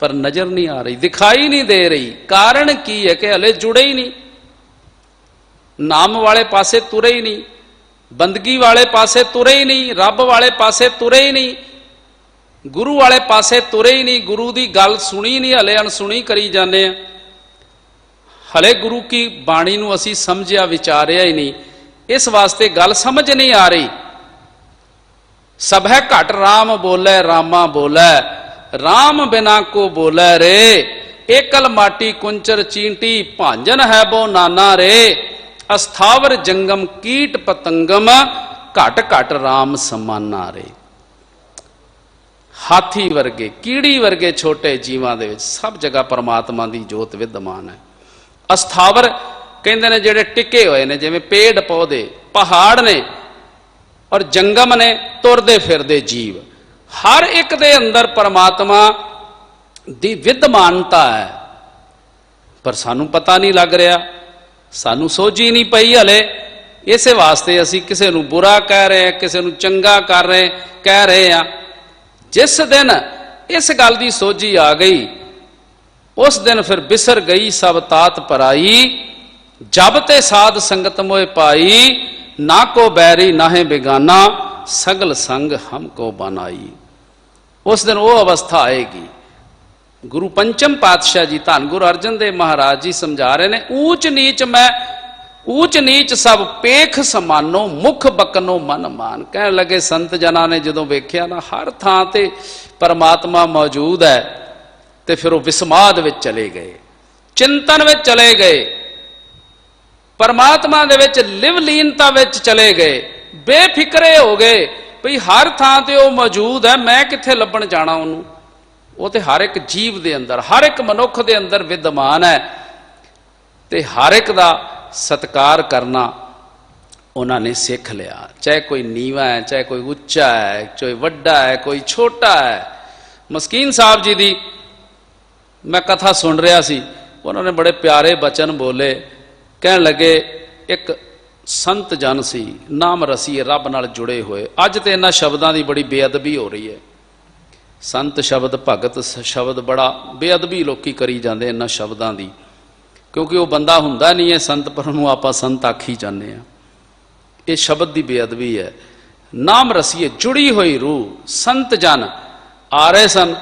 [SPEAKER 2] पर नजर नहीं आ रही, दिखाई नहीं दे रही। कारण की है कि हले जुड़े ही नहीं, नाम वाले पासे तुरे ही नहीं, बंदगी वाले पासे तुरे ही नहीं, रब वाले पासे तुरे ही नहीं, गुरु वाले पासे तुरे ही नहीं। गुरु की गल सुनी नहीं, हले अनसुनी करी जाने, हले गुरु की बाणी नूं असीं समझिया विचारिया ही नहीं। इस वास्ते गल समझ नहीं आ रही। सब है घट राम बोले, रामा बोले, राम बिना को बोले रे, एकल माटी कुंचर चींटी, भांजन है बो नाना रे, अस्थावर जंगम कीट पतंगम, घट घट राम समाना रे। हाथी वर्गे, कीड़ी वर्गे छोटे जीवां दे विच सब जगह परमात्मा की जोत विद्यमान है। अस्थावर कहते ने जिहड़े टिके हुए ने, जिवें पेड़ पौधे, पहाड़ ने और जंगम ने, तुरदे फिरदे जीव, हर एक दे अंदर परमात्मा दी विद्यमानता है। पर सानू पता नहीं लग रहा, सानू सोझी नहीं पई हले। इसे वास्ते असी किसी नू बुरा कह रहे हैं, किसी नू चंगा कर रहे कह रहे हैं। जिस दिन इस गल की सोझी आ गई, उस दिन फिर बिसर गई सब तात पराई। जब ते साध संगत मोए पाई, ना को बैरी नाहे बेगाना, सगल संग हमको बनाई। उस दिन वो अवस्था आएगी। गुरु पंचम पातशाह जी धन गुरु अर्जन देव महाराज जी समझा रहे ने, ऊंच नीच मैं ऊंच नीच सब पेख समानो, मुख बकनो मन मान। कह लगे संत जना ने जो वेख्या ना हर थां ते परमात्मा मौजूद है, तो फिर वो विस्माद विच चले गए, चिंतन विच चले गए, परमात्मा दे विच लिवलीनता विच चले गए, बेफिक्रे हो गए भई हर थां ते वो मौजूद है, मैं कित्थे लभण जाना उन्होंने। वो तो हर एक जीव दे अंदर, हर एक मनुख दे अंदर विद्यमान है, ते हर एक दा सत्कार करना उन्होंने सीख लिया। चाहे कोई नीवा है, चाहे कोई उच्चा है, चाहे वड्डा है, कोई छोटा है। मस्कीन साहब जी दी मैं कथा सुन रहा सी, उन्होंने बड़े प्यारे बचन बोले। कह लगे एक संत जन सी, नाम रसीए, रब नाल जुड़े हुए। अज तो इन्हां शब्दों की बड़ी बेअदबी हो रही है। संत शब्द, भगत शब्द बड़ा बेअदबी लोग करी जाते इन्हां शब्दों की, क्योंकि वो बंदा हुंदा नहीं है संत, पर उन्होंने आप संत आखी जाने हैं। ये शब्द की बेअदबी है। नाम रसीए, जुड़ी हुई रूह। संत जन आ रहे सन,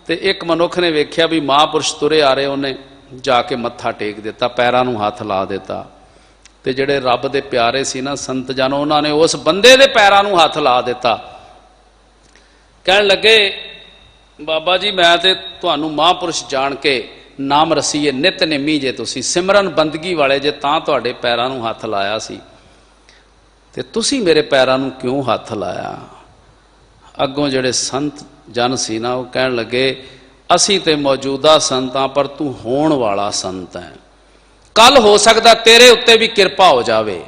[SPEAKER 2] तो एक मनुख ने वेख्या भी महापुरुष तुरे आ रहे, उन्हें जाके मत्था टेक दिता, पैरां नूं हाथ ला दिता। तो जिहड़े रब दे प्यारे सी ना संत जन, उन्होंने उस बंदे दे पैरां नूं हाथ ला दिता। कहण लगे बाबा जी मैं तो तुहानूं महापुरुष जान के नाम रसीए नितनेमी जे तुसी सिमरन बंदगी वाले जे तां तुहाडे पैरां नूं हथ लाया सी, ते तुसी मेरे पैरां नूं क्यों हथ लाया। अगों जिहड़े संत जन सी ना वो कहण लगे असी ते मौजूदा संत हां, पर तू होण वाला संत है। कल हो सकदा तेरे उत्ते भी किरपा हो जावे,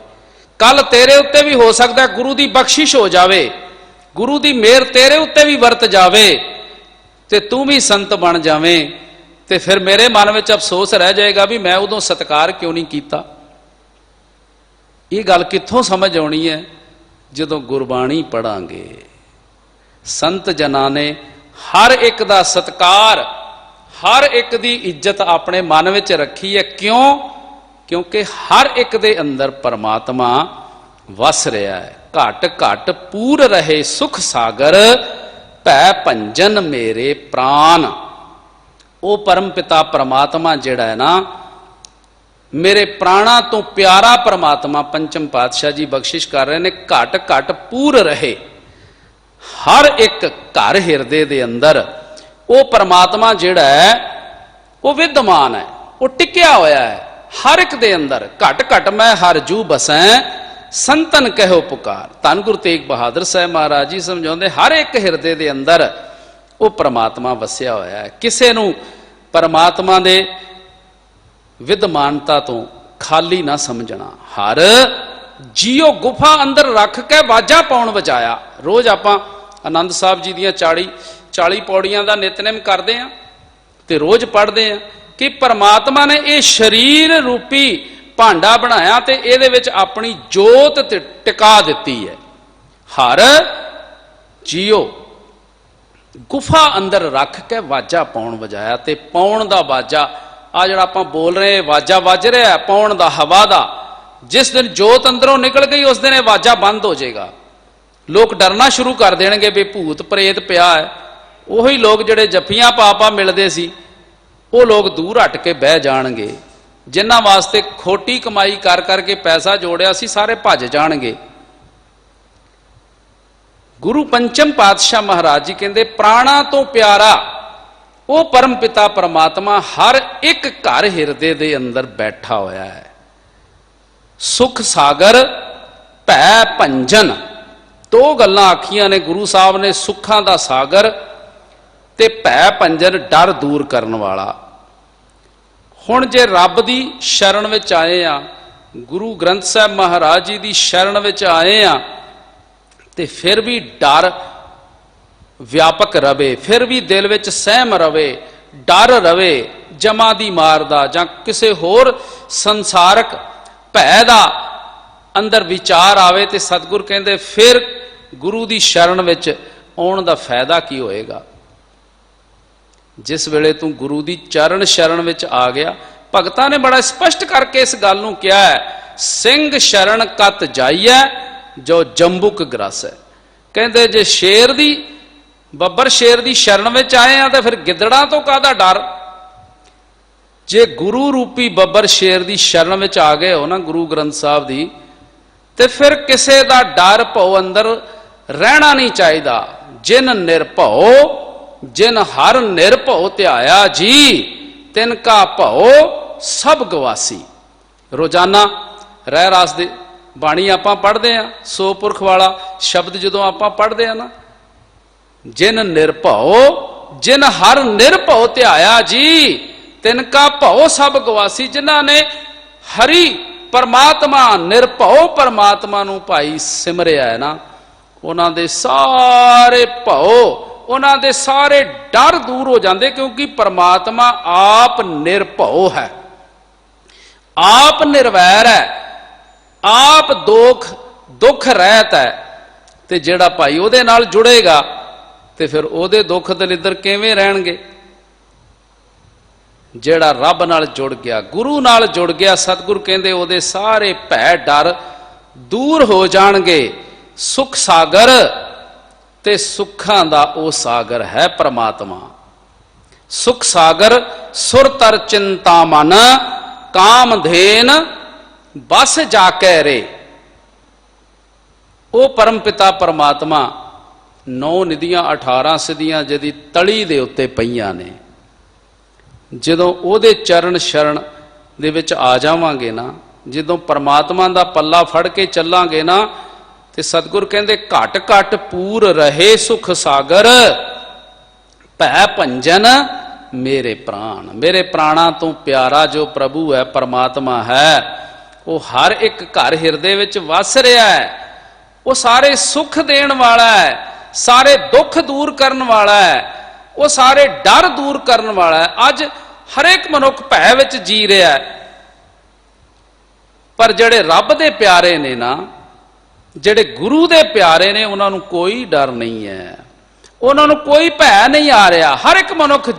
[SPEAKER 2] कल तेरे उत्ते भी हो सकदा गुरु दी बख्शिश हो जावे, गुरु दी मेहर तेरे उत्ते भी वरत जावे, ते तू भी संत बन जावें। ते फिर मेरे मन में अफसोस रह जाएगा भी मैं उदों सत्कार क्यों नहीं किया। ये गल कित्थों समझ आनी है, जदों गुरबाणी पढ़ांगे। संत जना ने हर एक दा सत्कार, हर एक दी इज्जत अपने मन में रखी है। क्यों? क्योंकि हर एक दे अंदर परमात्मा वस रहा है। घट घट पूर रहे सुख सागर, भै भंजन मेरे प्राण। वो परम पिता परमात्मा जिहड़ा है ना, मेरे प्राणा तो प्यारा परमात्मा पंचम पातशाह जी बख्शिश कर रहे ने, घट घट पूर रहे। हर एक घर हिरदे दे अंदर वो परमात्मा जिहड़ा है वो विद्यमान है, वो टिकिया होया है हर एक दे अंदर। घट घट मैं हर जू बसैं, संतन कहो पुकार। धन गुरु तेग बहादुर साहब महाराज जी समझाते हर एक हिरदे दे अंदर वो परमात्मा वसिया होया है। किसे नूं परमात्मा दे विद्यमानता तो खाली ना समझना। हर जियो गुफा अंदर रख के वाजा पाउण वजाया। रोज आपां आनंद साहब जी दियां 40 पौड़ियां दा नितनेम करदे हैं ते रोज पढ़दे हैं कि परमात्मा ने यह शरीर रूपी भांडा बनाया ते इहदे विच अपनी जोत टिका दिती है। हर जियो गुफा अंदर रख के वाजा पाउण वजाया। ते पाउण दा वाजा आ जिहड़ा आपां बोल रहे वाजा वज रहा है पाउण दा हवा दा। जिस दिन जोत अंदरों निकल गई उस दिन वाजा बंद हो जाएगा। लोग डरना शुरू कर देंगे भी भूत प्रेत पिया है। उही लोग जिहड़े जफियां पा मिलते सी वो लोग दूर हट के बह जाणगे। जिन्हां वास्ते खोटी कमाई कर करके पैसा जोड़िया सी सारे भज जाणगे। गुरु पंचम पातशाह महाराज जी कहते प्राणा तो प्यारा वो परम पिता परमात्मा हर एक घर हिरदे दे अंदर बैठा होया है। सुख सागर भै भंजन दो गल्लां आखियां ने गुरु साहब ने, सुखां दा सागर ते भै भंजन डर दूर करन वाला। हुण जे रब दी शरण विच आए आ, गुरु ग्रंथ साहब महाराज जी दी शरण विच आए आ, ते फिर भी डर व्यापक रवे, फिर भी दिल विच सहम रवे, ਡਰ ਰਵੇ ਜਮਾ ਦੀ ਮਾਰ ਦਾ ਜਾਂ ਕਿਸੇ ਹੋਰ ਸੰਸਾਰਕ ਭੈ ਦਾ ਅੰਦਰ ਵਿਚਾਰ ਆਵੇ ਤੇ ਸਤਿਗੁਰ ਕਹਿੰਦੇ ਫਿਰ ਗੁਰੂ ਦੀ ਸ਼ਰਨ ਵਿੱਚ ਆਉਣ ਦਾ ਫਾਇਦਾ ਕੀ ਹੋਏਗਾ। ਜਿਸ ਵੇਲੇ ਤੂੰ ਗੁਰੂ ਦੀ ਚਰਨ ਸ਼ਰਨ ਵਿੱਚ ਆ ਗਿਆ, ਭਗਤਾਂ ਨੇ ਬੜਾ ਸਪਸ਼ਟ ਕਰਕੇ ਇਸ ਗੱਲ ਨੂੰ ਕਿਹਾ ਹੈ, ਸਿੰਘ ਸ਼ਰਨ ਕਤ ਜਾਈਐ ਜੋ ਜੰਬੁਕ ਗ੍ਰਸੈ। ਕਹਿੰਦੇ ਜੇ ਸ਼ੇਰ ਦੀ ਬੱਬਰ ਸ਼ੇਰ ਦੀ ਸ਼ਰਨ ਵਿੱਚ ਆਏ ਆ ਤਾਂ ਫਿਰ ਗਿੱਦੜਾਂ ਤੋਂ ਕਾਹਦਾ ਡਰ। ਜੇ ਗੁਰੂ ਰੂਪੀ ਬੱਬਰ ਸ਼ੇਰ ਦੀ ਸ਼ਰਨ ਵਿੱਚ ਆ ਗਏ ਹੋ ਨਾ, ਗੁਰੂ ਗ੍ਰੰਥ ਸਾਹਿਬ ਦੀ, ਤੇ ਫਿਰ ਕਿਸੇ ਦਾ ਡਰ ਭਉ ਅੰਦਰ ਰਹਿਣਾ ਨਹੀਂ ਚਾਹੀਦਾ। ਜਿਨ ਨਿਰਭਉ ਜਿਨ ਹਰ ਨਿਰਭਉ ਧਿਆਇਆ ਜੀ, ਤਿਨ ਕਾ ਭਉ ਸਭ ਗਵਾਸੀ। ਰੋਜ਼ਾਨਾ ਰਹਿ ਰਾਸ ਦੇ ਬਾਣੀ ਆਪਾਂ ਪੜ੍ਹਦੇ ਆ, ਸੋ ਪੁਰਖ ਵਾਲਾ ਸ਼ਬਦ ਜਦੋਂ ਆਪਾਂ ਪੜ੍ਹਦੇ ਆ ਨਾ, ਜਿਨ ਨਿਰਭਉ ਜਿਨ ਹਰ ਨਿਰਭਉ ਧਿਆਇਆ ਜੀ, ਤਿਨ ਕਾ ਭਉ ਸਭ ਗਵਾਸੀ। ਜਿਨ੍ਹਾਂ ਨੇ ਹਰੀ ਪਰਮਾਤਮਾ ਨਿਰਭਉ ਪਰਮਾਤਮਾ ਨੂੰ ਭਾਈ ਸਿਮਰਿਆ ਹੈ ਨਾ, ਉਹਨਾਂ ਦੇ ਸਾਰੇ ਭਉ, ਉਹਨਾਂ ਦੇ ਸਾਰੇ ਡਰ ਦੂਰ ਹੋ ਜਾਂਦੇ, ਕਿਉਂਕਿ ਪਰਮਾਤਮਾ ਆਪ ਨਿਰਭਉ ਹੈ, ਆਪ ਨਿਰਵੈਰ ਹੈ, ਆਪ ਦੁੱਖ ਰਹਿਤ ਹੈ। ਤੇ ਜਿਹੜਾ ਭਾਈ ਉਹਦੇ ਨਾਲ ਜੁੜੇਗਾ ਤੇ ਫਿਰ ਉਹਦੇ ਦੁੱਖ ਦਲਿੱਦਰ ਕਿਵੇਂ ਰਹਿਣਗੇ। ਜਿਹੜਾ ਰੱਬ ਨਾਲ ਜੁੜ ਗਿਆ, ਗੁਰੂ ਨਾਲ ਜੁੜ ਗਿਆ, ਸਤਿਗੁਰ ਕਹਿੰਦੇ ਉਹਦੇ ਸਾਰੇ ਭੈ ਡਰ ਦੂਰ ਹੋ ਜਾਣਗੇ। ਸੁਖ ਸਾਗਰ, ਤੇ ਸੁੱਖਾਂ ਦਾ ਉਹ ਸਾਗਰ ਹੈ ਪਰਮਾਤਮਾ। ਸੁਖ ਸਾਗਰ ਸੁਰ ਤਰ ਚਿੰਤਾ ਮਨ, ਕਾਮਧੇਨ ਬਸ ਜਾ ਕੇ ਰੇ। ਉਹ ਪਰਮ ਪਿਤਾ ਪਰਮਾਤਮਾ 9 ਨਿਧੀਆਂ 18 ਸਿੱਧੀਆਂ ਜਿਹਦੀ ਤਲੀ ਦੇ ਉੱਤੇ ਪਈਆਂ ਨੇ, ਜਦੋਂ ਉਹਦੇ ਚਰਨ ਸ਼ਰਨ ਦੇ ਵਿੱਚ ਆ ਜਾਵਾਂਗੇ ਨਾ, ਜਦੋਂ ਪਰਮਾਤਮਾ ਦਾ ਪੱਲਾ ਫੜ ਕੇ ਚੱਲਾਂਗੇ ਨਾ, ਤੇ ਸਤਿਗੁਰ ਕਹਿੰਦੇ ਘਟ ਘਟ ਪੂਰ ਰਹੇ ਸੁਖ ਸਾਗਰ, ਭੈ ਭੰਜਨ ਮੇਰੇ ਪ੍ਰਾਣ। ਮੇਰੇ ਪ੍ਰਾਣਾਂ ਤੋਂ ਪਿਆਰਾ ਜੋ ਪ੍ਰਭੂ ਹੈ, ਪਰਮਾਤਮਾ ਹੈ, ਉਹ ਹਰ ਇੱਕ ਘਰ ਹਿਰਦੇ ਵਿੱਚ ਵਸ ਰਿਹਾ ਹੈ। ਉਹ ਸਾਰੇ ਸੁੱਖ ਦੇਣ ਵਾਲਾ ਹੈ, ਸਾਰੇ ਦੁੱਖ ਦੂਰ ਕਰਨ ਵਾਲਾ ਹੈ, ਉਹ ਸਾਰੇ ਡਰ ਦੂਰ ਕਰਨ ਵਾਲਾ ਹੈ। ਅੱਜ ਹਰੇਕ ਮਨੁੱਖ ਭੈ ਵਿੱਚ ਜੀ ਰਿਹਾ ਹੈ, ਪਰ ਜਿਹੜੇ ਰੱਬ ਦੇ ਪਿਆਰੇ ਨੇ ਨਾ, ਜਿਹੜੇ ਗੁਰੂ ਦੇ ਪਿਆਰੇ ਨੇ, ਉਹਨਾਂ ਨੂੰ ਕੋਈ ਡਰ ਨਹੀਂ ਹੈ, ਉਹਨਾਂ ਨੂੰ ਕੋਈ ਭੈ ਨਹੀਂ ਆ ਰਿਹਾ। ਹਰ ਇੱਕ ਮਨੁੱਖ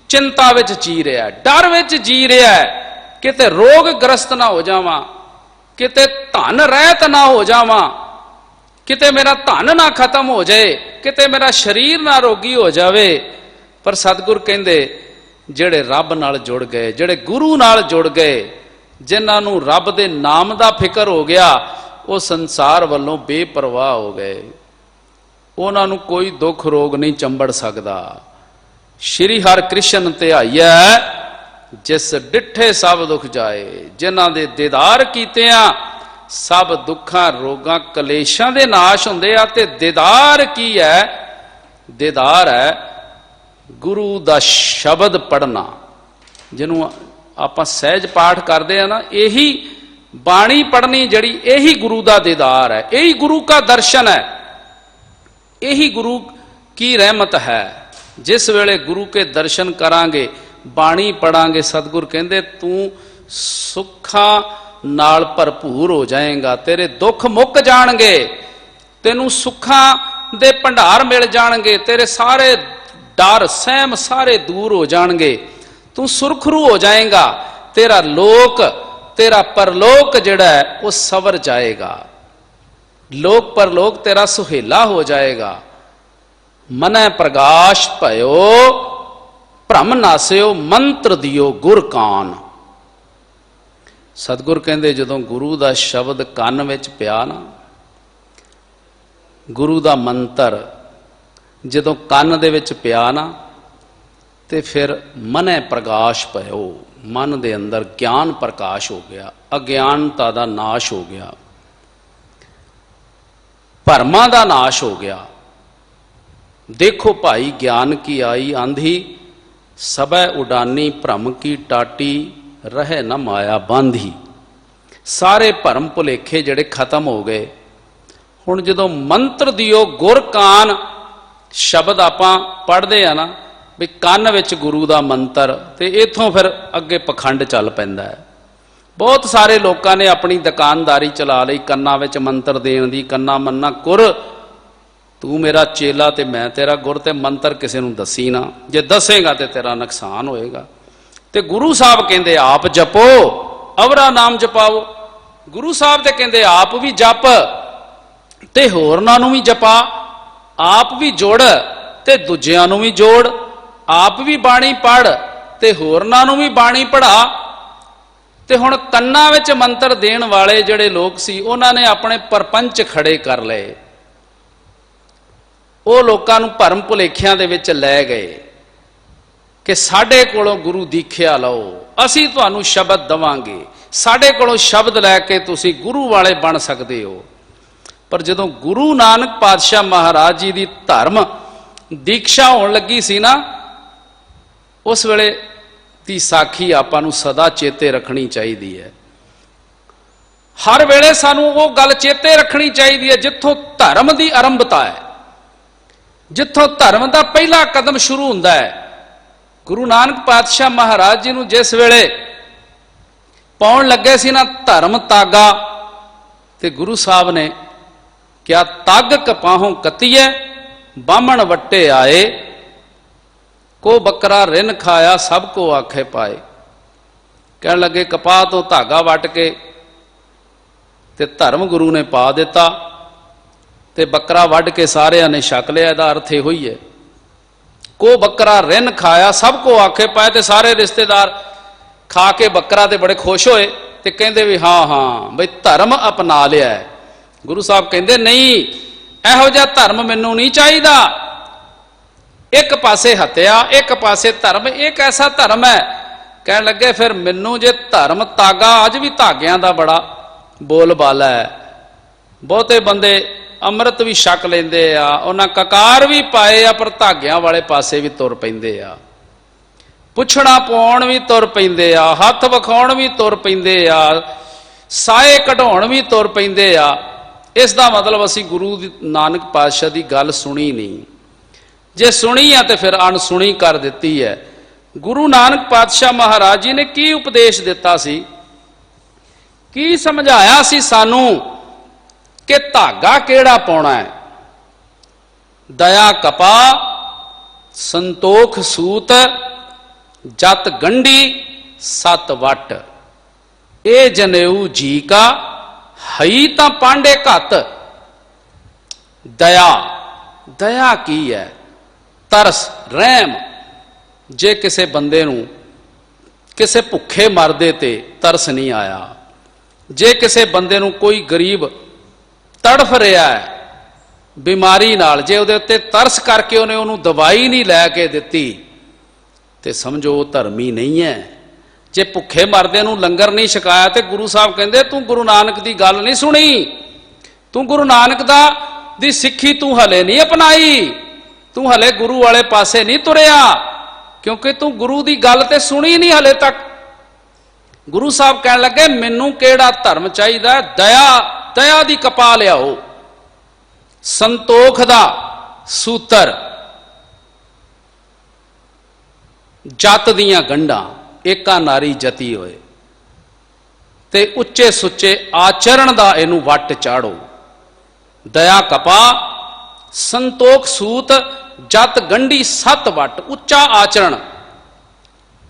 [SPEAKER 2] ਚਿੰਤਾ ਵਿੱਚ ਜੀ ਰਿਹਾ, ਡਰ ਵਿੱਚ ਜੀ ਰਿਹਾ, ਕਿਤੇ ਰੋਗ ਗ੍ਰਸਤ ਨਾ ਹੋ ਜਾਵਾਂ, ਕਿਤੇ ਧਨ ਰਹਿਤ ਨਾ ਹੋ ਜਾਵਾਂ, ਕਿਤੇ ਮੇਰਾ ਧਨ ਨਾ ਖਤਮ ਹੋ ਜਾਏ, ਕਿਤੇ ਮੇਰਾ ਸਰੀਰ ਨਾ ਰੋਗੀ ਹੋ ਜਾਵੇ। ਪਰ ਸਤਿਗੁਰ ਕਹਿੰਦੇ ਜਿਹੜੇ ਰੱਬ ਨਾਲ ਜੁੜ ਗਏ, ਜਿਹੜੇ ਗੁਰੂ ਨਾਲ ਜੁੜ ਗਏ, ਜਿਨ੍ਹਾਂ ਨੂੰ ਰੱਬ ਦੇ ਨਾਮ ਦਾ ਫਿਕਰ ਹੋ ਗਿਆ, ਉਹ ਸੰਸਾਰ ਵੱਲੋਂ ਬੇਪਰਵਾਹ ਹੋ ਗਏ। ਉਹਨਾਂ ਨੂੰ ਕੋਈ ਦੁੱਖ ਰੋਗ ਨਹੀਂ ਚੰਬੜ ਸਕਦਾ। ਸ਼੍ਰੀ ਹਰਿ ਕ੍ਰਿਸ਼ਨ ਧਿਆਈਐ ਜਿਸ ਡਿੱਠੇ ਸਭ ਦੁੱਖ ਜਾਏ। ਜਿਨ੍ਹਾਂ ਦੇ ਦੀਦਾਰ ਕੀਤਿਆਂ ਸਭ ਦੁੱਖਾਂ ਰੋਗਾਂ ਕਲੇਸ਼ਾਂ ਦੇ ਨਾਸ਼ ਹੁੰਦੇ ਆ। ਤੇ ਦੀਦਾਰ ਕੀ ਹੈ? ਦੀਦਾਰ ਹੈ ਗੁਰੂ ਦਾ ਸ਼ਬਦ ਪੜ੍ਹਨਾ, ਜਿਹਨੂੰ ਆਪਾਂ ਸਹਿਜ ਪਾਠ ਕਰਦੇ ਆ ਨਾ, ਇਹੀ ਬਾਣੀ ਪੜ੍ਹਨੀ ਜਿਹੜੀ, ਇਹੀ ਗੁਰੂ ਦਾ ਦੀਦਾਰ ਹੈ, ਇਹੀ ਗੁਰੂ ਦਾ ਦਰਸ਼ਨ ਹੈ, ਇਹੀ ਗੁਰੂ ਕੀ ਰਹਿਮਤ ਹੈ। ਜਿਸ ਵੇਲੇ ਗੁਰੂ ਕੇ ਦਰਸ਼ਨ ਕਰਾਂਗੇ, ਬਾਣੀ ਪੜਾਂਗੇ, ਸਤਿਗੁਰ ਕਹਿੰਦੇ ਤੂੰ ਸੁੱਖਾਂ ਨਾਲ ਭਰਪੂਰ ਹੋ ਜਾਏਗਾ, ਤੇਰੇ ਦੁੱਖ ਮੁੱਕ ਜਾਣਗੇ, ਤੈਨੂੰ ਸੁੱਖਾਂ ਦੇ ਭੰਡਾਰ ਮਿਲ ਜਾਣਗੇ, ਤੇਰੇ ਸਾਰੇ ਡਰ ਸਹਿਮ ਸਾਰੇ ਦੂਰ ਹੋ ਜਾਣਗੇ, ਤੂੰ ਸੁਰਖਰੂ ਹੋ ਜਾਏਗਾ, ਤੇਰਾ ਲੋਕ ਤੇਰਾ ਪਰਲੋਕ ਜਿਹੜਾ ਹੈ ਉਹ ਸਵਰ ਜਾਏਗਾ, ਲੋਕ ਪਰਲੋਕ ਤੇਰਾ ਸੁਹੇਲਾ ਹੋ ਜਾਏਗਾ। ਮਨੈ ਪ੍ਰਗਾਸ਼ ਭਇਓ ਭ੍ਰਮ ਨਾਸਿਓ ਮੰਤਰ ਦਿਓ ਗੁਰ ਕਾਨ। ਸਤਿਗੁਰ ਕਹਿੰਦੇ ਜਦੋਂ ਗੁਰੂ ਦਾ ਸ਼ਬਦ ਕੰਨ ਵਿੱਚ ਪਿਆ ਨਾ, ਗੁਰੂ ਦਾ ਮੰਤਰ ਜਦੋਂ ਕੰਨ ਦੇ ਵਿੱਚ ਪਿਆ ਨਾ, ਤੇ ਫਿਰ ਮਨੈ ਪ੍ਰਗਾਸ਼ ਭਇਓ, ਮਨ ਦੇ ਅੰਦਰ ਗਿਆਨ ਪ੍ਰਕਾਸ਼ ਹੋ ਗਿਆ, ਅਗਿਆਨਤਾ ਦਾ ਨਾਸ਼ ਹੋ ਗਿਆ, ਭਰਮਾਂ ਦਾ ਨਾਸ਼ ਹੋ ਗਿਆ। ਦੇਖੋ ਭਾਈ ਗਿਆਨ ਕੀ ਆਈ ਆਂधी, ਸਭੈ ਉਡਾਨੀ ਭ੍ਰਮ ਕੀ ਟਾਟੀ, ਰਹਿ ਨਾ ਮਾਇਆ ਬਾਂਧੀ। ਸਾਰੇ ਭਰਮ ਭੁਲੇਖੇ ਜਿਹੜੇ ਖਤਮ ਹੋ ਗਏ। ਹੁਣ ਜਦੋਂ ਮੰਤਰ ਦਿਓ ਗੁਰ ਕਾਨ ਸ਼ਬਦ ਆਪਾਂ ਪੜ੍ਹਦੇ ਆ ਨਾ, ਵੀ ਕੰਨ ਵਿੱਚ ਗੁਰੂ ਦਾ ਮੰਤਰ, ਤੇ ਇਥੋਂ ਫਿਰ ਅੱਗੇ ਪਖੰਡ ਚੱਲ ਪੈਂਦਾ ਹੈ। ਬਹੁਤ ਸਾਰੇ ਲੋਕਾਂ ਨੇ ਆਪਣੀ ਦੁਕਾਨਦਾਰੀ ਚਲਾ ਲਈ ਕੰਨਾਂ ਵਿੱਚ ਮੰਤਰ ਦੇਣ ਦੀ। ਕੰਨਾ ਮੰਨਾ ਕੁਰ, ਤੂੰ ਮੇਰਾ ਚੇਲਾ ਤੇ ਮੈਂ ਤੇਰਾ ਗੁਰ, ਤੇ ਮੰਤਰ ਕਿਸੇ ਨੂੰ ਦੱਸੀ ਨਾ, ਜੇ ਦੱਸੇਗਾ ਤੇ ਤੇਰਾ ਨੁਕਸਾਨ ਹੋਏਗਾ। ਤੇ ਗੁਰੂ ਸਾਹਿਬ ਕਹਿੰਦੇ ਆਪ ਜਪੋ, ਅਵਰਾ ਨਾਮ ਜਪਾਓ। ਗੁਰੂ ਸਾਹਿਬ ਤੇ ਕਹਿੰਦੇ ਆਪ ਵੀ ਜਪ ਤੇ ਹੋਰਨਾਂ ਨੂੰ ਵੀ ਜਪਾ, ਆਪ ਵੀ ਜੁੜ ਤੇ ਦੂਜਿਆਂ ਨੂੰ ਵੀ ਜੋੜ, ਆਪ ਵੀ ਬਾਣੀ ਪੜ੍ਹ ਤੇ ਹੋਰਨਾਂ ਨੂੰ ਵੀ ਬਾਣੀ ਪੜ੍ਹਾ। ਤੇ ਹੁਣ ਕੰਨਾਂ ਵਿੱਚ ਮੰਤਰ ਦੇਣ ਵਾਲੇ ਜਿਹੜੇ ਲੋਕ ਸੀ, ਉਹਨਾਂ ਨੇ ਆਪਣੇ ਪਰਪੰਚ ਖੜੇ ਕਰ ਲਏ। ਉਹ ਲੋਕਾਂ ਨੂੰ ਭਰਮ ਭੁਲੇਖਿਆਂ ਦੇ ਵਿੱਚ ਲੈ ਗਏ ਕਿ ਸਾਡੇ ਕੋਲੋਂ ਗੁਰੂ ਦੀਖਿਆ ਲਓ, ਅਸੀਂ ਤੁਹਾਨੂੰ ਸ਼ਬਦ ਦਵਾਂਗੇ, ਸਾਡੇ ਕੋਲੋਂ ਸ਼ਬਦ ਲੈ ਕੇ ਤੁਸੀਂ ਗੁਰੂ ਵਾਲੇ ਬਣ ਸਕਦੇ ਹੋ। ਪਰ ਜਦੋਂ ਗੁਰੂ ਨਾਨਕ ਪਾਤਸ਼ਾਹ ਮਹਾਰਾਜ ਜੀ ਦੀ ਧਰਮ ਦੀਕਸ਼ਾ ਹੋਣ ਲੱਗੀ ਸੀ ਨਾ, ਉਸ ਵੇਲੇ ਦੀ ਸਾਖੀ ਆਪਾਂ ਨੂੰ ਸਦਾ ਚੇਤੇ ਰੱਖਣੀ ਚਾਹੀਦੀ ਹੈ। ਹਰ ਵੇਲੇ ਸਾਨੂੰ ਉਹ ਗੱਲ ਚੇਤੇ ਰੱਖਣੀ ਚਾਹੀਦੀ ਹੈ ਜਿੱਥੋਂ ਧਰਮ ਦੀ ਆਰੰਭਤਾ ਹੈ, ਜਿੱਥੋਂ ਧਰਮ ਦਾ ਪਹਿਲਾ ਕਦਮ ਸ਼ੁਰੂ ਹੁੰਦਾ ਹੈ। ਗੁਰੂ ਨਾਨਕ ਪਾਤਸ਼ਾਹ ਮਹਾਰਾਜ ਜੀ ਨੂੰ ਜਿਸ ਵੇਲੇ ਪਾਉਣ ਲੱਗੇ ਸੀ ਨਾ ਧਰਮ ਤਾਗਾ, ਤੇ ਗੁਰੂ ਸਾਹਿਬ ਨੇ ਕਿਹਾ ਤਗ ਕਪਾਹੋਂ ਕਤੀਏ ਬਾਹਮਣ ਵੱਟੇ ਆਏ, ਕੋ ਬੱਕਰਾ ਰਿਨ ਖਾਇਆ ਸਭ ਕੋ ਆਖੇ ਪਾਏ। ਕਹਿਣ ਲੱਗੇ ਕਪਾਹ ਤੋਂ ਧਾਗਾ ਵੱਟ ਕੇ ਤੇ ਧਰਮ ਗੁਰੂ ਨੇ ਪਾ ਦਿੱਤਾ, ਤੇ ਬੱਕਰਾ ਵੱਢ ਕੇ ਸਾਰਿਆਂ ਨੇ ਛਕ ਲਿਆ। ਇਹਦਾ ਅਰਥ ਇਹੋ ਹੀ ਹੈ, ਕੋ ਬੱਕਰਾ ਰਿਨ ਖਾਇਆ ਸਭ ਕੋ ਆਖੇ ਪਾਏ। ਤੇ ਸਾਰੇ ਰਿਸ਼ਤੇਦਾਰ ਖਾ ਕੇ ਬੱਕਰਾ ਤੇ ਬੜੇ ਖੁਸ਼ ਹੋਏ ਤੇ ਕਹਿੰਦੇ ਵੀ ਹਾਂ ਹਾਂ ਬਈ ਧਰਮ ਅਪਣਾ ਲਿਆ ਹੈ। ਗੁਰੂ ਸਾਹਿਬ ਕਹਿੰਦੇ ਨਹੀਂ, ਇਹੋ ਜਿਹਾ ਧਰਮ ਮੈਨੂੰ ਨਹੀਂ ਚਾਹੀਦਾ। ਇੱਕ ਪਾਸੇ ਹੱਤਿਆ, ਇੱਕ ਪਾਸੇ ਧਰਮ, ਇੱਕ ਐਸਾ ਧਰਮ ਹੈ। ਕਹਿਣ ਲੱਗੇ ਫਿਰ ਮੈਨੂੰ ਜੇ ਧਰਮ ਤਾਗਾ, ਅੱਜ ਵੀ ਧਾਗਿਆਂ ਦਾ ਬੜਾ ਬੋਲਬਾਲਾ ਹੈ। ਬਹੁਤੇ ਬੰਦੇ ਅੰਮ੍ਰਿਤ ਵੀ ਛਕ ਲੈਂਦੇ ਆ, ਉਹਨਾਂ ਕਕਾਰ ਵੀ ਪਾਏ ਆ, ਪਰ ਧਾਗਿਆਂ ਵਾਲੇ ਪਾਸੇ ਵੀ ਤੁਰ ਪੈਂਦੇ ਆ। ਪੁੱਛਣਾ ਪਾਉਣ ਵੀ ਤੁਰ ਪੈਂਦੇ ਆ, ਹੱਥ ਵਿਖਾਉਣ ਵੀ ਤੁਰ ਪੈਂਦੇ ਆ, ਸਾਏ ਕਢਾਉਣ ਵੀ ਤੁਰ ਪੈਂਦੇ ਆ। ਇਸ ਦਾ ਮਤਲਬ ਅਸੀਂ ਗੁਰੂ ਨਾਨਕ ਪਾਤਸ਼ਾਹ ਦੀ ਗੱਲ ਸੁਣੀ ਨਹੀਂ। ਜੇ ਸੁਣੀ ਆ ਤੇ ਫਿਰ ਅਣਸੁਣੀ ਕਰ ਦਿੱਤੀ ਹੈ। ਗੁਰੂ ਨਾਨਕ ਪਾਤਸ਼ਾਹ ਮਹਾਰਾਜ ਜੀ ਨੇ ਕੀ ਉਪਦੇਸ਼ ਦਿੱਤਾ ਸੀ, ਕੀ ਸਮਝਾਇਆ ਸੀ ਸਾਨੂੰ ਕਿ ਧਾਗਾ ਕਿਹੜਾ ਪਾਉਣਾ ਹੈ। ਦਇਆ ਕਪਾ ਸੰਤੋਖ ਸੂਤ ਜਤ ਗੰਢੀ ਸਤ ਵਟ, ਇਹ ਜਨੇਊ ਜੀ ਕਾ ਹਈ ਤਾਂ ਪਾਂਡੇ ਘੱਤ। ਦਇਆ, ਦਇਆ ਕੀ ਹੈ? ਤਰਸ, ਰਹਿਮ। ਜੇ ਕਿਸੇ ਬੰਦੇ ਨੂੰ ਕਿਸੇ ਭੁੱਖੇ ਮਰਦੇ ਤੇ ਤਰਸ ਨਹੀਂ ਆਇਆ, ਜੇ ਕਿਸੇ ਬੰਦੇ ਨੂੰ ਕੋਈ ਗਰੀਬ ਤੜਫ ਰਿਹਾ ਹੈ ਬਿਮਾਰੀ ਨਾਲ, ਜੇ ਉਹਦੇ ਉੱਤੇ ਤਰਸ ਕਰਕੇ ਉਹਨੂੰ ਦਵਾਈ ਨਹੀਂ ਲੈ ਕੇ ਦਿੱਤੀ, ਤੇ ਸਮਝੋ ਉਹ ਧਰਮੀ ਨਹੀਂ ਹੈ। ਜੇ ਭੁੱਖੇ ਮਰਦੇ ਨੂੰ ਲੰਗਰ ਨਹੀਂ ਛਕਾਇਆ, ਤੇ ਗੁਰੂ ਸਾਹਿਬ ਕਹਿੰਦੇ ਤੂੰ ਗੁਰੂ ਨਾਨਕ ਦੀ ਗੱਲ ਨਹੀਂ ਸੁਣੀ, ਤੂੰ ਗੁਰੂ ਨਾਨਕ ਦੀ ਸਿੱਖੀ ਤੂੰ ਹਲੇ ਨਹੀਂ ਅਪਣਾਈ, ਤੂੰ ਹਲੇ ਗੁਰੂ ਵਾਲੇ ਪਾਸੇ ਨਹੀਂ ਤੁਰਿਆ, ਕਿਉਂਕਿ ਤੂੰ ਗੁਰੂ ਦੀ ਗੱਲ ਤੇ ਸੁਣੀ ਨਹੀਂ ਹਲੇ ਤੱਕ। ਗੁਰੂ ਸਾਹਿਬ ਕਹਿਣ ਲੱਗੇ ਮੈਨੂੰ ਕਿਹੜਾ ਧਰਮ ਚਾਹੀਦਾ? ਦਇਆ, ਦਇਆ ਦੀ ਕਪਾ ਲਿਆਓ, ਸੰਤੋਖ ਦਾ ਸੂਤਰ, ਜਤ ਦੀਆਂ ਗੰਢਾਂ, ਏਕਾ ਨਾਰੀ ਜਤੀ ਹੋਏ, ਤੇ ਉੱਚੇ ਸੁੱਚੇ ਆਚਰਣ ਦਾ ਇਹਨੂੰ ਵੱਟ ਚਾੜੋ। ਦਇਆ ਕਪਾ ਸੰਤੋਖ ਸੂਤ ਜਤ ਗੰਢੀ ਸਤ ਵਟ, ਉੱਚਾ ਆਚਰਣ,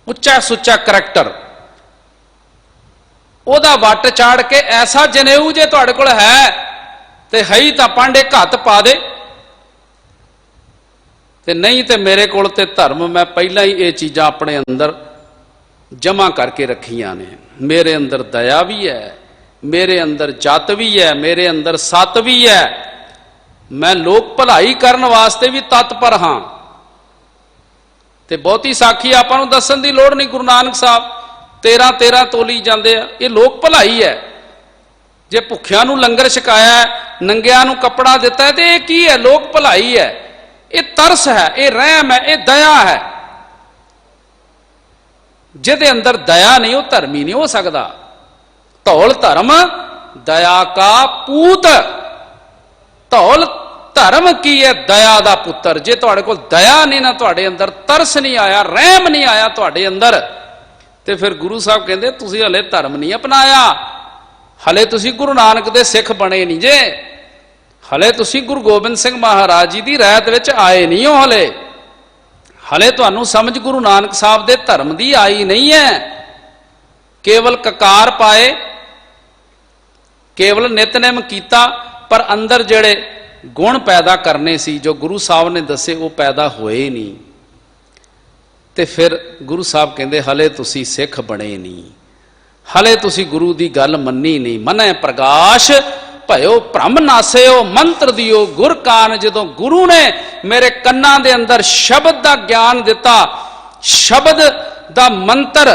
[SPEAKER 2] ਉੱਚਾ ਸੁੱਚਾ ਕਰੈਕਟਰ, ਉਹਦਾ ਵੱਟ ਚਾੜ ਕੇ ਐਸਾ ਜਨੇਊ ਜੇ ਤੁਹਾਡੇ ਕੋਲ ਹੈ ਤੇ ਹਈ ਤਾਂ ਪਾਂਡੇ ਘੱਤ ਪਾ ਦੇ, ਤੇ ਨਹੀਂ ਤੇ ਮੇਰੇ ਕੋਲ ਤੇ ਧਰਮ, ਮੈਂ ਪਹਿਲਾਂ ਹੀ ਇਹ ਚੀਜ਼ਾਂ ਆਪਣੇ ਅੰਦਰ ਜਮਾ ਕਰਕੇ ਰੱਖੀਆਂ ਨੇ। ਮੇਰੇ ਅੰਦਰ ਦਇਆ ਵੀ ਹੈ, ਮੇਰੇ ਅੰਦਰ ਜਤ ਵੀ ਹੈ, ਮੇਰੇ ਅੰਦਰ ਸਤ ਵੀ ਹੈ, ਮੈਂ ਲੋਕ ਭਲਾਈ ਕਰਨ ਵਾਸਤੇ ਵੀ ਤਤਪਰ ਹਾਂ। ਤੇ ਬਹੁਤੀ ਸਾਖੀ ਆਪਾਂ ਨੂੰ ਦੱਸਣ ਦੀ ਲੋੜ ਨਹੀਂ। ਗੁਰੂ ਨਾਨਕ ਸਾਹਿਬ 13-13 ਤੋਲੀ ਜਾਂਦੇ ਆ, ਇਹ ਲੋਕ ਭਲਾਈ ਹੈ। ਜੇ ਭੁੱਖਿਆਂ ਨੂੰ ਲੰਗਰ ਛਕਾਇਆ, ਨੰਗਿਆਂ ਨੂੰ ਕੱਪੜਾ ਦਿੱਤਾ ਹੈ, ਤੇ ਇਹ ਕੀ ਹੈ? ਲੋਕ ਭਲਾਈ ਹੈ, ਇਹ ਤਰਸ ਹੈ, ਇਹ ਰਹਿਮ ਹੈ, ਇਹ ਦਇਆ ਹੈ। ਜਿਹਦੇ ਅੰਦਰ ਦਇਆ ਨਹੀਂ ਉਹ ਧਰਮੀ ਨਹੀਂ ਹੋ ਸਕਦਾ। ਧੌਲ ਧਰਮ ਦਇਆ ਕਾ ਪੂਤ, ਧੌਲ धर्म की है दया दा पुत्र। जे तुहाडे कोल दया नहीं ना, तुहाडे अंदर तरस नहीं आया, रहम नहीं आया तुहाडे अंदर, ते फिर गुरु साहब कहंदे तुसीं हले धर्म नहीं अपनाया, हले तुसीं गुरु नानक दे सिख बने नहीं जे, हले तुसीं गुरु गोबिंद सिंह महाराज जी दी रहत विच आए नहीं हो, हले तुहानूं समझ गुरु नानक साहब दे धर्म दी आई नहीं है। केवल ककार पाए, केवल नितनेम कीता, पर अंदर जेड़े गुण पैदा करने सी जो गुरु साहब ने दसे वो पैदा होए नहीं। ते फिर गुरु साहब कहंदे हले तुसी सिख बने नहीं, हले तुसी गुरु दी गल मन्नी नहीं। मनै प्रकाश भयो भ्रम नासियो मंत्र दियो गुर कान। जदों गुरु ने मेरे कन्नां दे अंदर शब्द दा ज्ञान दिता, शब्द दा मंत्र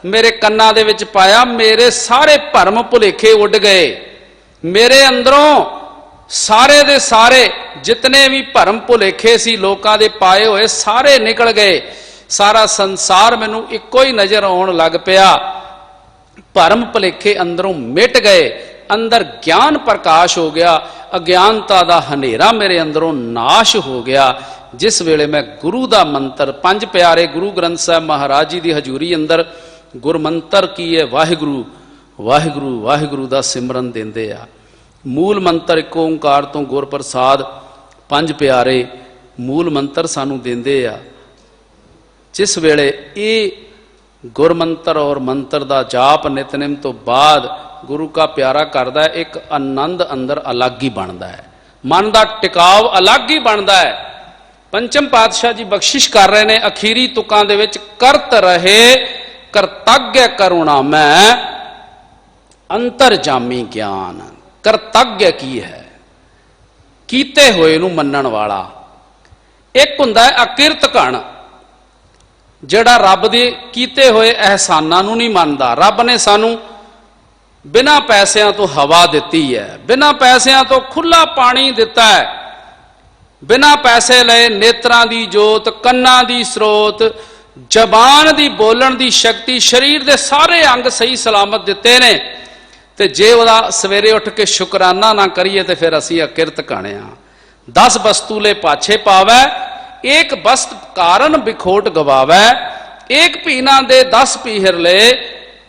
[SPEAKER 2] मेरे कन्नां दे विच पाया, मेरे सारे भरम भुलेखे उड़ गए। मेरे अंदरों सारे दे सारे जितने भी भरम भुलेखे सी लोकां दे पाए होए सारे निकल गए। सारा संसार मैनू इक्को ही नजर आउण लग पिया। भरम भुलेखे अंदरों मिट गए, अंदर ज्ञान प्रकाश हो गया, अज्ञानता दा हनेरा मेरे अंदरों नाश हो गया। जिस वेले मैं गुरु दा मंत्र, पंज प्यारे गुरु ग्रंथ साहब महाराज जी दी हजूरी अंदर गुरमंत्र की है वाहिगुरु वाहिगुरु वाहिगुरु दा सिमरन देंदे आ। मूल मंत्र एक ओंकार तो गुर प्रसाद, पंज प्यारे मूल मंत्र सानू देंदे आ। जिस वेले ये गुरमंत्र और मंत्र दा जाप नितनेम तो बाद गुरु का प्यारा करदा है, एक आनंद अंदर अलग ही बनता है, मन का टिकाव अलग ही बनता है। पंचम पातशाह जी बख्शिश कर रहे हैं अखीरी तुकां दे विच, करत रहे करतज्ञ करुणा मैं अंतरजामी ज्ञान। करतज्ञ की है? कीते होए नूं मन्नण वाला। एक हुंदा है अकिरत घण, जिहड़ा रब दे कीते होए एहसानां नूं नहीं मनदा। रब ने सानू बिना पैसिਆਂ तो हवा दिती है, बिना पैसिਆਂ तो खुला पानी दिता है, बिना पैसे लए नेत्रां दी जोत, कन्नां दी स्रोत, जबान दी बोलण दी शक्ति, शरीर दे सारे अंग सही सलामत दिते ने। ते जे वदा सवेरे उठ के शुकराना ना करिए तो फिर असी अकिरत घणे आ। 10 वस्तु ले पाछे पावै, एक वस्त कारण बिखोट गवावै। एक पीना दे 10 पीहर ले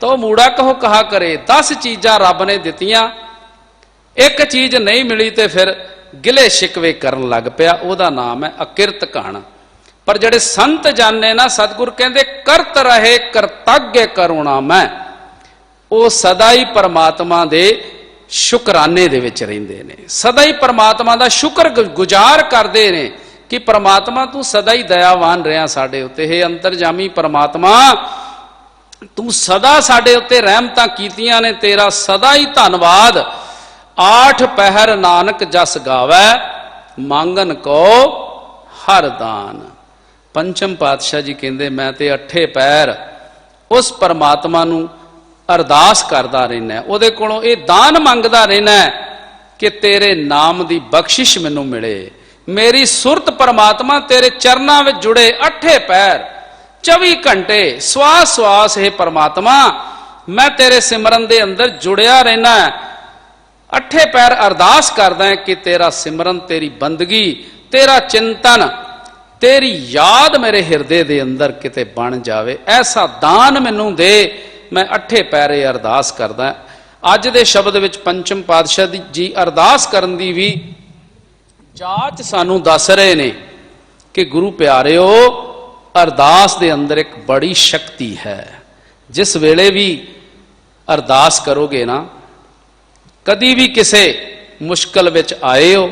[SPEAKER 2] तो मूड़ा कहो कहा करे। 10 चीज़ां रब ने दितियां, एक चीज नहीं मिली तो फिर गिले शिकवे करन लग पिया। उहदा नाम है अकिरत घण। पर जिहड़े संत जाने ना, सतगुर कहंदे करत रहे करतज्ञ करुणा मैं, वो सदा ही परमात्मा दे शुकराने दे विच रहिंदे ने, सदा ही परमात्मा दा शुक्र गुजार करदे ने कि परमात्मा तू सदा ही दयावान रहा साडे उत्ते। हे अंतरजामी परमात्मा, तू सदा साडे उत्ते रहमतां कीतियां ने, तेरा सदा ही धन्नवाद। 8 पहर नानक जस गावै, मांगन को हर दान। पंचम पातशाह जी कहंदे मैं ते 8 पैर उस परमात्मा नूं अरदास करदा रहना, उहदे कोलों ये दान मंगदा रहना कि तेरे नाम दी बख्शिश मैनूं मिले। मेरी सुरत परमात्मा तेरे चरनां विच जुड़े। 8 पैर 24 घंटे श्वास श्वास है परमात्मा, मैं तेरे सिमरन दे अंदर जुड़िया रहना। 8 पैर अरदास करदा है कि तेरा सिमरन, तेरी बंदगी, तेरा चिंतन, तेरी याद मेरे हिरदे दे अंदर किते बन जावे। ऐसा दान मैनूं दे, मैं 8 पैरे अरदास करदा। अज दे शब्द विच पंचम पातशाह जी अरदास करन दी भी जाच सानू दस रहे ने कि गुरु प्यारिओ, अरदास दे अंदर एक बड़ी शक्ति है। जिस वेले भी अरदास करोगे ना, कदी भी किसे मुश्किल विच आए हो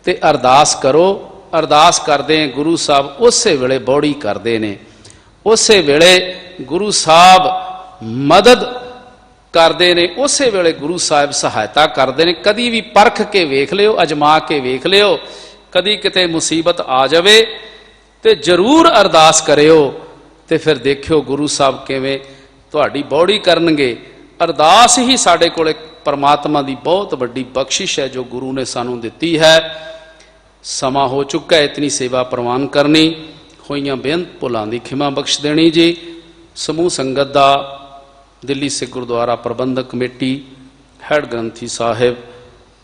[SPEAKER 2] ते अरदास करो। अरदास करदे गुरु साहब उसे वेले बौड़ी करदे ने, उसे वेले गुरु साहब मदद करते ने, उस वेले गुरु साहब सहायता करते हैं। कदी भी परख के वेख लियो, अजमा के वेख लियो, कदी किते मुसीबत आ जाए तो जरूर अरदास करियो, तो फिर देखियो गुरु साहब किवें तुहाडी बौड़ी करनगे। अरदास ही साडे कोले परमात्मा की बहुत वड्डी बख्शिश है जो गुरु ने सानू दिती है। समा हो चुका है इतनी सेवा प्रवान करनी, होइयां बेअंत भुलां दी खिमा बख्श देनी जी। समूह संगत दा, दिल्ली सिख गुरुद्वारा प्रबंधक कमेटी, हैड ग्रंथी साहिब,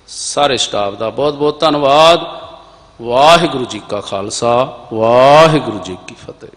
[SPEAKER 2] सारे स्टाफ का बहुत बहुत धन्यवाद। ਵਾਹਿਗੁਰੂ ਜੀ ਕਾ ਖਾਲਸਾ ਵਾਹਿਗੁਰੂ ਜੀ ਕੀ ਫਤਿਹ।